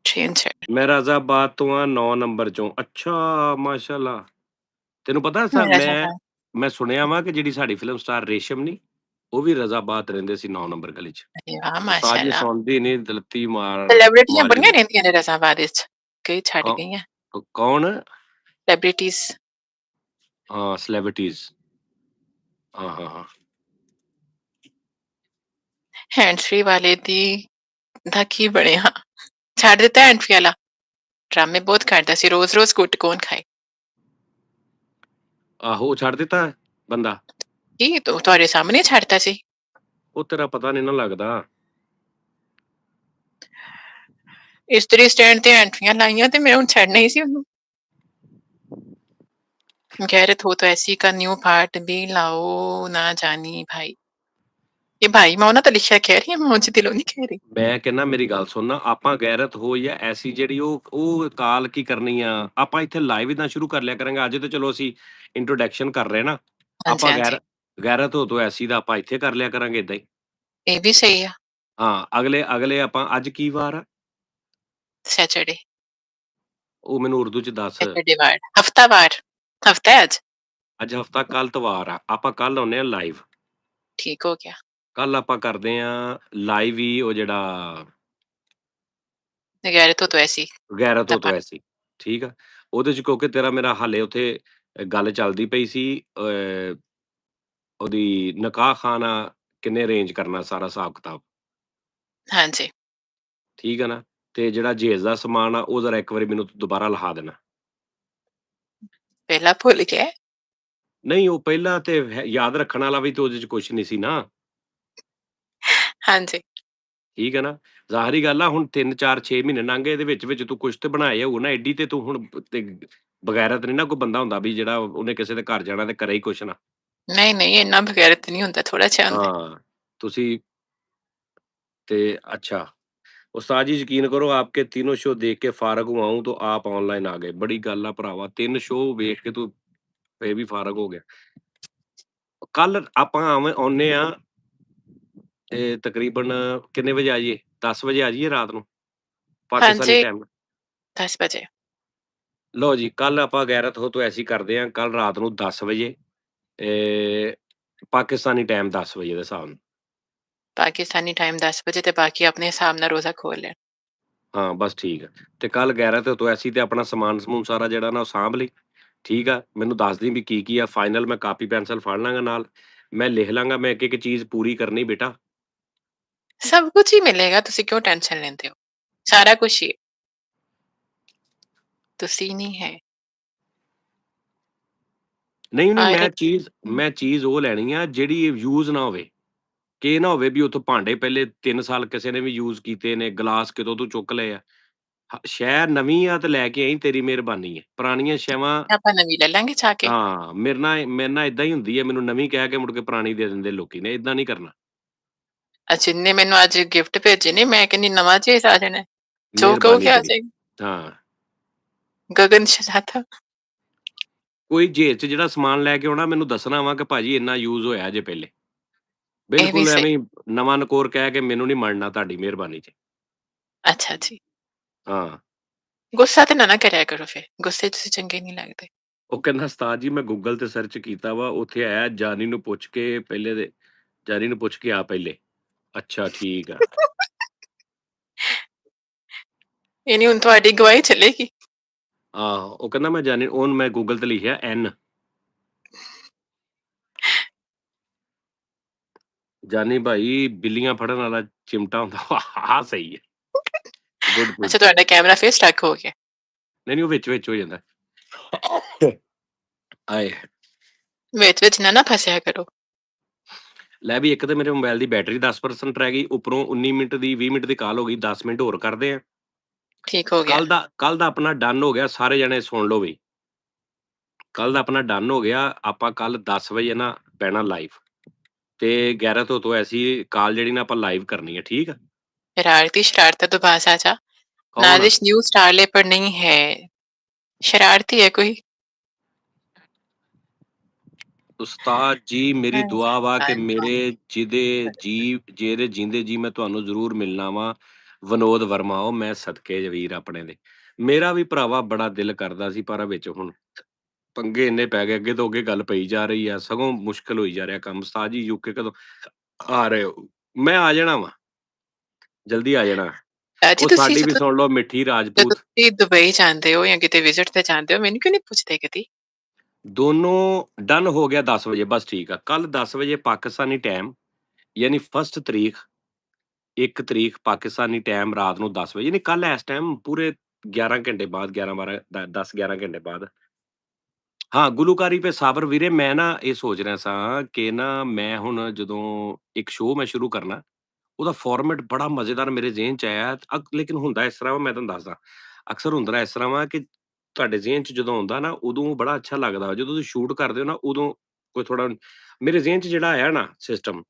स्ट्रेंजर। ਮੈਂ ਰਾਜ਼ਾਬਾਦ ਤੋਂ ਆ 9 ਨੰਬਰ ਚੋਂ। ਅੱਛਾ, ਮਾਸ਼ਾਅੱਲਾ। ਤੈਨੂੰ ਪਤਾ मेरा ਮੈਂ जगह। ਮੈਂ ਸੁਣਿਆ ਵਾ ਕਿ ਜਿਹੜੀ ਸਾਡੀ ਫਿਲਮ ਸਟਾਰ ਰੇਸ਼ਮ ਨੀ, ਉਹ ਵੀ ਰਾਜ਼ਾਬਾਦ ਰਹਿੰਦੇ ਸੀ 9 ਨੰਬਰ ਗਲੀ 'ਚ। अरे वाह! ਉਸਤਾਦ ਜੀ माशाल्लाह। ਸੁਣਦੀ ਨੀ ਦਲੱਤੀ सेलिब्रिटियाँ ਮਾਰ बड़ियां ਜਾਂਦੀ। रहंदियां ने रज़ाबाद विच, कई छड्ड ਕੌ गईयां। ਕੌਣ? सेलिब्रिटीज़। ਹਾਂ, ਸੈਲਿਬ੍ਰਿਟੀਜ਼। ਹਾਂ, ਹਾਂ, ਹਾਂ। हैंड्स फ्री वाले दी दा की ਬਣਿਆ? ਛੱਡ ਦਿੱਤਾ हैंड फ्री वाला? ਡਰਾਮੇ ਬਹੁਤ ਕਰਦਾ ਸੀ, ਰੋਜ਼-ਰੋਜ਼ ਕੁੱਟ ਕੌਣ ਖਾਏ? ਆਹੋ, ਉਹ ਛੱਡ ਦਿੱਤਾ ਬੰਦਾ? ਕੀ ਤੂੰ ਤੁਹਾਡੇ ਸਾਹਮਣੇ ਛੱਡਤਾ ਸੀ? ਉਹ ਤੇਰਾ ਪਤਾ ਨੀ ਨਾ ਲੱਗਦਾ। ਇਸਤਰੀ ਸਟੈਂਡ ਤੇ ਐਂਟਰੀਆਂ ਲਾਈਆਂ ਤੇ ਮੈਂ ਹੁਣ ਛੱਡਣਾ ਹੀ ਸੀ ਉਹਨੂੰ। गैरत हो तो ऐसी का न्यू पार्ट भी लाओ ना जानी भाई। ये भाई मैं ना तो लिखा कह रही है, मैं मुझे दिलों नहीं कह रही। ਮੈਂ ਕਹਿੰਦਾ ਮੇਰੀ ਗੱਲ ਸੁਣ, ਆਪਾਂ ਗੈਰਤ ਹੋ ਜਾਂ ਐਸੀ ਜਿਹੜੀ ਉਹ ਕਾਲ ਕੀ ਕਰਨੀ ਆ, ਆਪਾਂ ਇੱਥੇ ਲਾਈਵ ਇਦਾਂ ਸ਼ੁਰੂ ਕਰ ਲਿਆ ਕਰਾਂਗੇ। ਅੱਜ ਤੇ ਚਲੋ ਅਸੀਂ ਇੰਟਰੋਡਕਸ਼ਨ ਕਰ ਰਹੇ ਨਾ, हाँ जी, ਆਪਾਂ हाँ जी। ਗੈਰਤ ਹੋ ਤੋਂ ਐਸੀ ਦਾ ਆਪਾਂ ਇੱਥੇ ਕਰ ਲਿਆ ਕਰਾਂਗੇ ਇਦਾਂ ਹੀ। ये भी सही है। ਹਾਂ, ਅਗਲੇ ਆਪਾਂ ਅੱਜ ਕੀ ਵਾਰ ਆ? सैटरडे। ਉਹ ਮੈਨੂੰ ਉਰਦੂ ਚ ਦੱਸ। सैटरडे वार, हफ्तावार। हफ्ता है आज। ਅੱਜ ਹਫਤਾ, ਕੱਲ ਤਵਾਰ ਆ। ਆਪਾਂ ਕੱਲ ਆਉਂਦੇ ਆ ਲਾਈਵ। ठीक हो गया। ਕੱਲ ਆਪਾਂ ਕਰਦੇ ਆ ਲਾਈਵ ਹੀ ਉਹ ਜਿਹੜਾ गैरत हो तो ऐसी ਗੈਰਤ ਹੋ ਤੋਂ दबा। ਐਸੀ। ਠੀਕ ਆ। ਉਹਦੇ ਚ ਕਿਉਂਕਿ ਤੇਰਾ ਮੇਰਾ ਹਾਲੇ ਉੱਥੇ ਗੱਲ ਚੱਲਦੀ ਪਈ ਸੀ। ਉਹਦੀ ਨਿਕਾਹ ਖਾਨਾ ਕਿੰਨੇ ਅਰੇਂਜ ਕਰਨਾ, ਸਾਰਾ ਹਿਸਾਬ ਕਿਤਾਬ। हाँ जी। ਠੀਕ ਆ ਨਾ? ਤੇ ਜਿਹੜਾ ਜੇਜ਼ ਦਾ ਸਮਾਨ ਆ, ਉਹ ਜ਼ਰਾ ਇੱਕ ਵਾਰੀ ਮੈਨੂੰ ਤੂੰ ਦੁਬਾਰਾ ਲਿਖਾ ਦੇਣਾ। पहला भूल गया। ਨਹੀਂ, ਉਹ ਪਹਿਲਾਂ ਤੇ ਯਾਦ ਰੱਖਣ ਵਾਲਾ ਵੀ ਤੇ ਉਹਦੇ ਚ ਕੁਛ ਨਹੀਂ ਸੀ ਨਾ। हाँ जी। ਠੀਕ ਹੈ ਨਾ? ਜ਼ਾਹਰੀ ਗੱਲ ਆ, ਹੁਣ 3 4 6 ਮਹੀਨੇ ਲੰਘ ਗਏ, ਇਹਦੇ ਵਿੱਚ ਤੂੰ ਕੁਛ ਤੇ ਬਣਾਇਆ ਹੋਊ ਨਾ। ਐਡੀ ਤੇ ਤੂੰ ਹੁਣ ਤੇ ਬਗੈਰਤ ਨੀ ਨਾ ਕੋਈ ਬੰਦਾ ਹੁੰਦਾ ਵੀ ਜਿਹੜਾ ਉਹਨੇ ਕਿਸੇ ਦੇ ਘਰ ਜਾਣਾ ਤੇ ਕਰੇ ਹੀ ਕੁਛ ਨਾ। नहीं, नहीं इन्ना बगैरत नहीं होंदा, थोड़ा जिहा होंदा है। ਹਾਂ, ਤੁਸੀਂ ਤੇ ਅੱਛਾ। उस्ताद जी यकीन करो, आपके तीनों शो देख के फारग हुआ हूँ तो आप ऑनलाइन आ गए। बड़ी गल आ भरावा, 3 शो ਵੇਖ ਕੇ ਤੂੰ ਫੇਰ ਵੀ ਫਾਰਗ ਹੋ ਗਿਆ। ਕੱਲ ਆਪਾਂ ਆਉਂਦੇ ਆ ਤਕਰੀਬਨ ਕਿੰਨੇ ਵਜੇ ਆ ਜਾਈਏ? 10 ਵਜੇ ਆ ਜਾਈਏ ਰਾਤ ਨੂੰ, हाँ ਪਾਕਿਸਤਾਨੀ जी, ਟਾਈਮ। 10 बजे। ਲਓ ਜੀ, ਕੱਲ ਆਪਾਂ ਗੈਰਤ ਹੋ ਤੋਂ ਐਸੀ ਕਰਦੇ ਆ, ਕੱਲ ਰਾਤ ਨੂੰ 10 ਵਜੇ ਪਾਕਿਸਤਾਨੀ ਟਾਈਮ 10 ਵਜੇ ਦੇ ਹਿਸਾਬ ਨਾਲ। पाकिस्तानी टाइम 10 बजे ते बाकी अपने हिसाब नाल रोज़ा खोल लैन। ਹਾਂ, ਬਸ ਠੀਕ ਆ। ਤੇ ਕੱਲ ਗੈਰਤ ਹੋ ਤੋਂ ਐਸੀ ਤੇ ਆਪਣਾ ਸਮਾਨ-ਸਮੂਨ ਸਾਰਾ ਜਿਹੜਾ ਨਾ ਉਹ ਸਾਂਭ ਲਈ। ਠੀਕ ਆ? ਮੈਨੂੰ ਦੱਸ ਦੇਈਂ ਵੀ ਕੀ-ਕੀ ਆ, ਫਾਈਨਲ ਮੈਂ ਕਾਪੀ ਪੈਨਸਿਲ ਫੜ ਲਾਂਗਾ ਨਾਲ। ਮੈਂ ਲਿਖ ਲਾਂਗਾ, ਮੈਂ ਇੱਕ-ਇੱਕ ਚੀਜ਼ ਪੂਰੀ ਕਰਨੀ ਬੇਟਾ। सब कुछ ही मिलेगा, तुसी क्यों टेंशन लेंदे हो? सारा कुछ ही तुसी नहीं है। ਨਹੀਂ, आयरत। ਮੈਂ ਚੀਜ਼ ਉਹ ਲੈਣੀ ਆ ਜਿਹੜੀ ਯੂਜ਼ ਨਾ ਹੋਵੇ। ਕਿ ਇਹ ਨਾ ਹੋਵੇ ਵੀ ਉੱਥੋਂ ਭਾਂਡੇ ਪਹਿਲੇ 3 ਸਾਲ ਕਿਸੇ ਨੇ ਵੀ ਯੂਜ਼ ਕੀਤੇ ਨੇ, ਗਲਾਸ ਕਿਤੋਂ ਤੂੰ ਚੁੱਕ ਲਏ ਆ। ਸ਼ੈ ਨਵੀਂ ਆ ਤੇ ਲੈ ਕੇ ਆਈਂ, ਤੇਰੀ ਮਿਹਰਬਾਨੀ ਹੈ। ਪੁਰਾਣੀਆਂ ਸ਼ੈਵਾਂ ਆਪਾਂ ਨਵੀਂ ਲੈ ਲਾਂਗੇ ਜਾ ਕੇ। ਹਾਂ, ਮੇਰੇ ਨਾਲ ਏਦਾਂ ਹੀ ਹੁੰਦੀ ਹੈ। ਮੈਨੂੰ ਨਵੀਂ ਕਹਿ ਕੇ ਮੁੜ ਕੇ ਪੁਰਾਣੀ ਦੇ ਦਿੰਦੇ ਲੋਕੀ ਨੇ, ਏਦਾਂ ਨਹੀਂ ਕਰਨਾ। ਜਿੰਨੇ ਮੈਨੂੰ ਅੱਜ ਗਿਫਟ ਭੇਜੇ ਨੇ, ਮੈਂ ਕਹਿੰਦੀ ਨਵਾਂ ਚੀਜ਼ ਆ ਜਾਣਾ। ਜੋ ਮਿਹਰਬਾਨੀ ਕਹੋਗੇ ਆ ਤੇਰੀ। ਜਾਏਗਾ। ਹਾਂ। ਗਗਨ ਸ਼ਾਥਾ। ਕੋਈ ਜੇਬ 'ਚ ਜਿਹੜਾ ਸਮਾਨ ਲੈ ਕੇ ਆਉਣਾ, ਮੈਨੂੰ ਦੱਸਣਾ ਵਾ ਕਿ ਭਾਜੀ ਇੰਨਾ ਯੂਜ਼ ਹੋਇਆ ਜੇ ਪਹਿਲੇ। ਇਹ ਵੀ ਬਿਲਕੁਲ ਸਹੀ। ਐਵੇਂ ਹੀ ਨਵਾਂ ਨਕੋਰ ਕਹਿ ਕੇ ਮੈਨੂੰ ਨਹੀਂ ਮੜਨਾ ਤੁਹਾਡੀ ਮਿਹਰਬਾਨੀ 'ਚ। ਅੱਛਾ ਜੀ। ਹਾਂ। ਗੁੱਸਾ ਤੇ ਨਾ ਕਰਿਆ ਕਰੋ ਫਿਰ, ਗੁੱਸੇ 'ਚ ਤੁਸੀਂ ਚੰਗੇ ਨਹੀਂ ਲੱਗਦੇ। ਉਹ ਕਹਿੰਦਾ ਉਸਤਾਦ ਜੀ ਮੈਂ ਗੂਗਲ ਤੇ ਸਰਚ ਕੀਤਾ ਵਾ, ਉੱਥੇ ਆਇਆ ਜਾਨੀ ਨੂੰ ਪੁੱਛ ਕੇ ਪਹਿਲੇ ਦੇ ਜਾਨੀ ਨੂੰ ਪੁੱਛ ਕੇ ਆ ਪਹਿਲੇ। ਅੱਛਾ ਠੀਕ ਆ। ਇਹ ਨਹੀਂ ਹੁਣ ਤੁਹਾਡੀ ਗਵਾਹੀ ਚੱਲੇਗੀ। ਆਹੋ, ਉਹ ਕਹਿੰਦਾ ਮੈਂ ਜਾਨੀ, ਹੁਣ ਮੈਂ ਗੂਗਲ ਤੇ ਲਿਖਿਆ N ਜਾਨੀ ਭਾਈ ਬਿੱਲੀਆਂ ਫੜਨ ਵਾਲਾ ਚਿਮਟਾ ਹੁੰਦਾ। ਆਹ ਸਹੀ ਹੈ। Good, good. ਅੱਛਾ ਤੁਹਾਡਾ ਕੈਮਰਾ ਫਿਰ ਸਟਕ ਹੋ ਗਿਆ। ਨਹੀਂ, ਉਹ ਵਿੱਚ ਹੋ ਜਾਂਦਾ। ਆਏ। ਵਿੱਚ ਨਾ ਫਸਿਆ ਕਰੋ। ਲੈ ਵੀ, ਇੱਕ ਤਾਂ ਮੇਰੇ ਮੋਬਾਈਲ ਦੀ ਬੈਟਰੀ 10% ਰਹਿ ਗਈ, ਉੱਪਰੋਂ 19 ਮਿੰਟ ਦੀ 20 ਮਿੰਟ ਦੀ ਕਾਲ ਹੋ ਗਈ। 10 ਮਿੰਟ ਹੋਰ ਕਰਦੇ ਆ। ਠੀਕ ਹੋ ਗਿਆ। ਕੱਲ ਦਾ ਆਪਣਾ ਡਨ ਹੋ ਗਿਆ, ਸਾਰੇ ਜਣੇ ਸੁਣ ਲਓ ਵੀ। ਕੱਲ ਦਾ ਆਪਣਾ ਡਨ ਹੋ ਗਿਆ। ਆਪਾਂ ਕੱਲ 10 ਵਜੇ ਨਾ ਪੈਣਾ ਲਾਈਵ, ਤੇ 11 ਤੋਂ ਐਸੀ ਕਾਲ ਜਿਹੜੀ ਨਾ ਆਪਾਂ ਲਾਈਵ ਕਰਨੀ ਹੈ। ਠੀਕ ਆ? ਸ਼ਰਾਰਤੀ ਸ਼ਰਾਰਤਾਂ ਤੋਂ ਬਾਜ਼ ਆ ਜਾ। कौन? नाज़िश न्यूज़ डाले पर नहीं है, शरारती है कोई। ਉਸਤਾਦ ਜੀ ਮੇਰੀ हाँ, ਦੁਆ ਵਾ ਕਿ हाँ, ਮੇਰੇ ਜਿਹਦੇ ਜੀਂਦੇ ਜੀ ਮੈਂ ਤੁਹਾਨੂੰ ਜ਼ਰੂਰ ਮਿਲਣਾ ਵਾ, ਵਿਨੋਦ ਵਰਮਾ ਉਹ ਮੈਂ ਸਦਕੇ ਵੀਰ ਆਪਣੇ ਦੇ। ਮੇਰਾ ਵੀ ਭਰਾਵਾ ਬੜਾ ਦਿਲ ਕਰਦਾ ਸੀ ਪਰ ਵਿੱਚ ਹੁਣ ਪੰਗੇ ਇੰਨੇ ਪੈ ਗਏ, ਅੱਗੇ ਤੋਂ ਅੱਗੇ ਗੱਲ ਪਈ ਜਾ ਰਹੀ ਆ, ਸਗੋਂ ਮੁਸ਼ਕਿਲ ਹੋਈ ਜਾ ਰਿਹਾ ਕੰਮ। ਉਸਤਾਦ ਜੀ ਯੂਕੇ ਕਦੋਂ ਆ ਰਹੇ ਹੋ? ਮੈਂ ਆ ਜਾਣਾ ਵਾ, ਜਲਦੀ ਆ ਜਾਣਾ। ਜੀ ਉਹ ਤੁਸੀਂ ਸਾਡੀ ਵੀ ਸੁਣ ਲਓ ਮਿੱਠੀ ਜਦੋਂ ਰਾਜਪੂਤ, ਤੁਸੀਂ ਦੁਬਈ ਜਾਂਦੇ ਹੋ ਜਾਂ ਕਿਤੇ ਵਿਜ਼ਿਟ ਤੇ ਜਾਂਦੇ ਹੋ, ਮੈਨੂੰ ਕਿਉਂ ਨਹੀਂ ਪੁੱਛਦੇ ਕਦੀ? ਦੋਨੋਂ ਡਨ ਹੋ ਗਿਆ 10 ਵਜੇ ਬਸ ਠੀਕ ਆ। ਕੱਲ੍ਹ 10 ਵਜੇ ਪਾਕਿਸਤਾਨੀ ਟਾਈਮ ਯਾਨੀ 1 ਤਰੀਕ 1 ਤਰੀਕ ਪਾਕਿਸਤਾਨੀ ਟਾਈਮ ਰਾਤ ਨੂੰ 10 ਵਜੇ, ਨਹੀਂ ਕੱਲ੍ਹ ਇਸ ਟਾਈਮ ਪੂਰੇ 11 ਘੰਟੇ ਬਾਅਦ 11-12 10-11 ਘੰਟੇ ਬਾਅਦ। ਹਾਂ, ਗੁਲੂਕਾਰੀ ਪੇ ਸਾਬਰ ਵੀਰੇ ਮੈਂ ਨਾ ਇਹ ਸੋਚ ਰਿਹਾ ਸਾਂ ਕਿ ਨਾ ਮੈਂ ਹੁਣ ਜਦੋਂ ਇੱਕ ਸ਼ੋਅ ਮੈਂ ਸ਼ੁਰੂ ਕਰਨਾ, ਉਹਦਾ ਫਾਰਮੈਟ ਬੜਾ ਮਜ਼ੇਦਾਰ ਮੇਰੇ ਜ਼ਿਹਨ 'ਚ ਆਇਆ ਲੇਕਿਨ ਹੁੰਦਾ ਇਸ ਤਰ੍ਹਾਂ ਵਾ ਮੈਂ ਤੁਹਾਨੂੰ ਦੱਸਦਾ। ਅਕਸਰ ਹੁੰਦਾ ਇਸ ਤਰ੍ਹਾਂ ਵਾ ਕਿ ਤੁਹਾਡੇ ਜ਼ਿਹਨ 'ਚ ਜਦੋਂ ਆਉਂਦਾ ਨਾ ਉਦੋਂ ਬੜਾ ਅੱਛਾ ਲੱਗਦਾ। ਜਦੋਂ ਤੁਸੀਂ ਸ਼ੂਟ ਕਰਦੇ ਹੋ ਨਾ ਉਦੋਂ ਕੋਈ ਥੋੜ੍ਹਾ ਮੇਰੇ ਜ਼ਿਹਨ 'ਚ ਜਿਹੜਾ ਆਇਆ ਨਾ ਸਿਸਟਮ,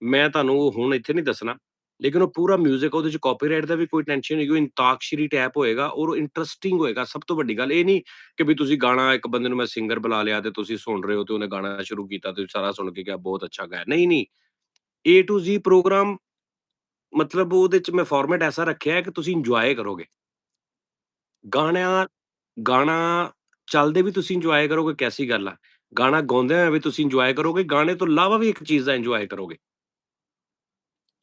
ਮੈਂ ਤੁਹਾਨੂੰ ਉਹ ਹੁਣ ਇੱਥੇ ਨਹੀਂ ਦੱਸਣਾ। ਲੇਕਿਨ ਉਹ ਪੂਰਾ ਮਿਊਜ਼ਿਕ ਉਹਦੇ 'ਚ ਕਾਪੀਰਾਈਟ ਦਾ ਵੀ ਕੋਈ ਟੈਨਸ਼ਨ ਨਹੀਂ, ਉਹ ਅੰਤਾਕਸ਼ਰੀ ਟਾਈਪ ਹੋਏਗਾ ਔਰ ਉਹ ਇੰਟਰਸਟਿੰਗ ਹੋਏਗਾ। ਸਭ ਤੋਂ ਵੱਡੀ ਗੱਲ ਇਹ ਨਹੀਂ ਕਿ ਵੀ ਤੁਸੀਂ ਗਾਣਾ ਇੱਕ ਬੰਦੇ ਨੂੰ ਮੈਂ ਸਿੰਗਰ ਬੁਲਾ ਲਿਆ ਤੇ ਤੁਸੀਂ ਸੁਣ ਰਹੇ ਹੋ ਤੇ ਉਹਨੇ ਗਾਣਾ ਸ਼ੁਰੂ ਕੀਤਾ, ਤੁਸੀਂ ਸਾਰਾ ਸੁਣ ਕੇ ਕਿਹਾ ਬਹੁਤ ਅੱਛਾ ਗਾਇਆ। ਨਹੀਂ, ਨਹੀਂ, A to Z ਪ੍ਰੋਗਰਾਮ ਮਤਲਬ ਉਹਦੇ 'ਚ ਮੈਂ ਫਾਰਮੈਟ ਐਸਾ ਰੱਖਿਆ ਹੈ ਕਿ ਤੁਸੀਂ ਇੰਜੋਏ ਕਰੋਗੇ। ਗਾਣਿਆਂ ਗਾਣਾ ਚੱਲਦੇ ਵੀ ਤੁਸੀਂ ਇੰਜੋਏ ਕਰੋਗੇ, ਕੈਸੀ ਗੱਲ ਆ। ਗਾਣਾ ਗਾਉਂਦਿਆਂ ਹੋਇਆ ਵੀ ਤੁਸੀਂ ਇੰਜੋਏ ਕਰੋਗੇ, ਗਾਣੇ ਤੋਂ ਇਲਾਵਾ ਵੀ ਇੱਕ ਚੀਜ਼ ਦਾ ਇੰਜੋਏ ਕਰੋਗੇ।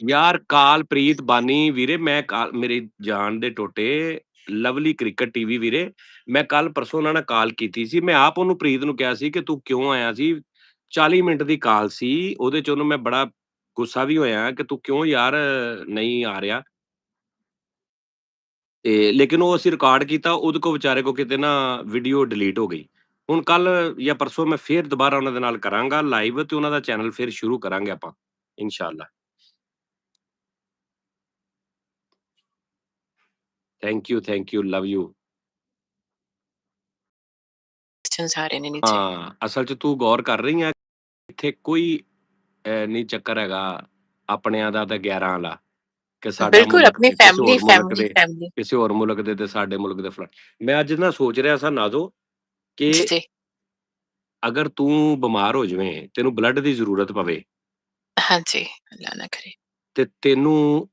ਯਾਰ ਕਾਲਪ੍ਰੀਤ ਬਾਨੀ ਵੀਰੇ ਮੈਂ ਮੇਰੀ ਜਾਨ ਦੇ ਟੋਟੇ, ਲਵਲੀ ਕ੍ਰਿਕਟ ਟੀਵੀ ਵੀਰੇ, ਮੈਂ ਕੱਲ ਪਰਸੋਂ ਉਹਨਾਂ ਨਾਲ ਕਾਲ ਕੀਤੀ ਸੀ। ਮੈਂ ਆਪ ਉਹਨੂੰ ਪ੍ਰੀਤ ਨੂੰ ਕਿਹਾ ਸੀ ਕਿ ਤੂੰ ਕਿਉਂ ਆਇਆ ਸੀ? 40 ਮਿੰਟ ਦੀ ਕਾਲ ਸੀ, ਉਹਦੇ 'ਚ ਉਹਨੂੰ ਮੈਂ ਬੜਾ ਗੁੱਸਾ ਵੀ ਹੋਇਆ ਕਿ ਤੂੰ ਕਿਉਂ ਯਾਰ ਨਹੀਂ ਆ ਰਿਹਾ। ਤੇ ਲੇਕਿਨ ਉਹ ਅਸੀਂ ਰਿਕਾਰਡ ਕੀਤਾ, ਉਹਦੇ ਕੋਲ ਵਿਚਾਰੇ ਕੋਲ ਕਿਤੇ ਨਾ ਵੀਡੀਓ ਡਿਲੀਟ ਹੋ ਗਈ। ਹੁਣ ਕੱਲ੍ਹ ਜਾਂ ਪਰਸੋਂ ਮੈਂ ਫੇਰ ਦੁਬਾਰਾ ਉਹਨਾਂ ਦੇ ਨਾਲ ਕਰਾਂਗਾ ਲਾਈਵ ਤੇ ਉਹਨਾਂ ਦਾ ਚੈਨਲ ਫਿਰ ਸ਼ੁਰੂ ਕਰਾਂਗੇ ਆਪਾਂ, ਇਨਸ਼ਾਅੱਲਾ। Thank you, love you. Questions आ रहे ने नीचे। ਹਾਂ, ਅਸਲ 'ਚ ਤੂੰ ਗੌਰ ਕਰ ਰਹੀ ਆਂ, ਇੱਥੇ ਕੋਈ ਨਹੀਂ ਚੱਕਰ ਹੈਗਾ ਆਪਣਿਆਂ ਦਾ ਤੇ ਗੈਰਾਂ ਆਲਾ, ਕਿ ਸਾਡਾ बिल्कुल ਮੁਲਕ अपनी ਤੇ फैमिली, फैमिली, फैमिली। ਕਿਸੇ ਹੋਰ ਮੁਲਕ ਦੇ ਤੇ ਸਾਡੇ ਮੁਲਕ ਦੇ ਮੈਂ ਅੱਜ ਨਾ ਸੋਚ ਰਿਹਾ ਸਾਂ ਨਾਜ਼ੋ जी, ਕਿ जी। ਅਗਰ ਤੂੰ ਬਿਮਾਰ ਹੋ ਜਾਵੇਂ, ਤੈਨੂੰ ਬਲੱਡ ਦੀ ਜ਼ਰੂਰਤ ਪਵੇ हाँ जी, अल्लाह ना करे। ਤੇ ਤੈਨੂੰ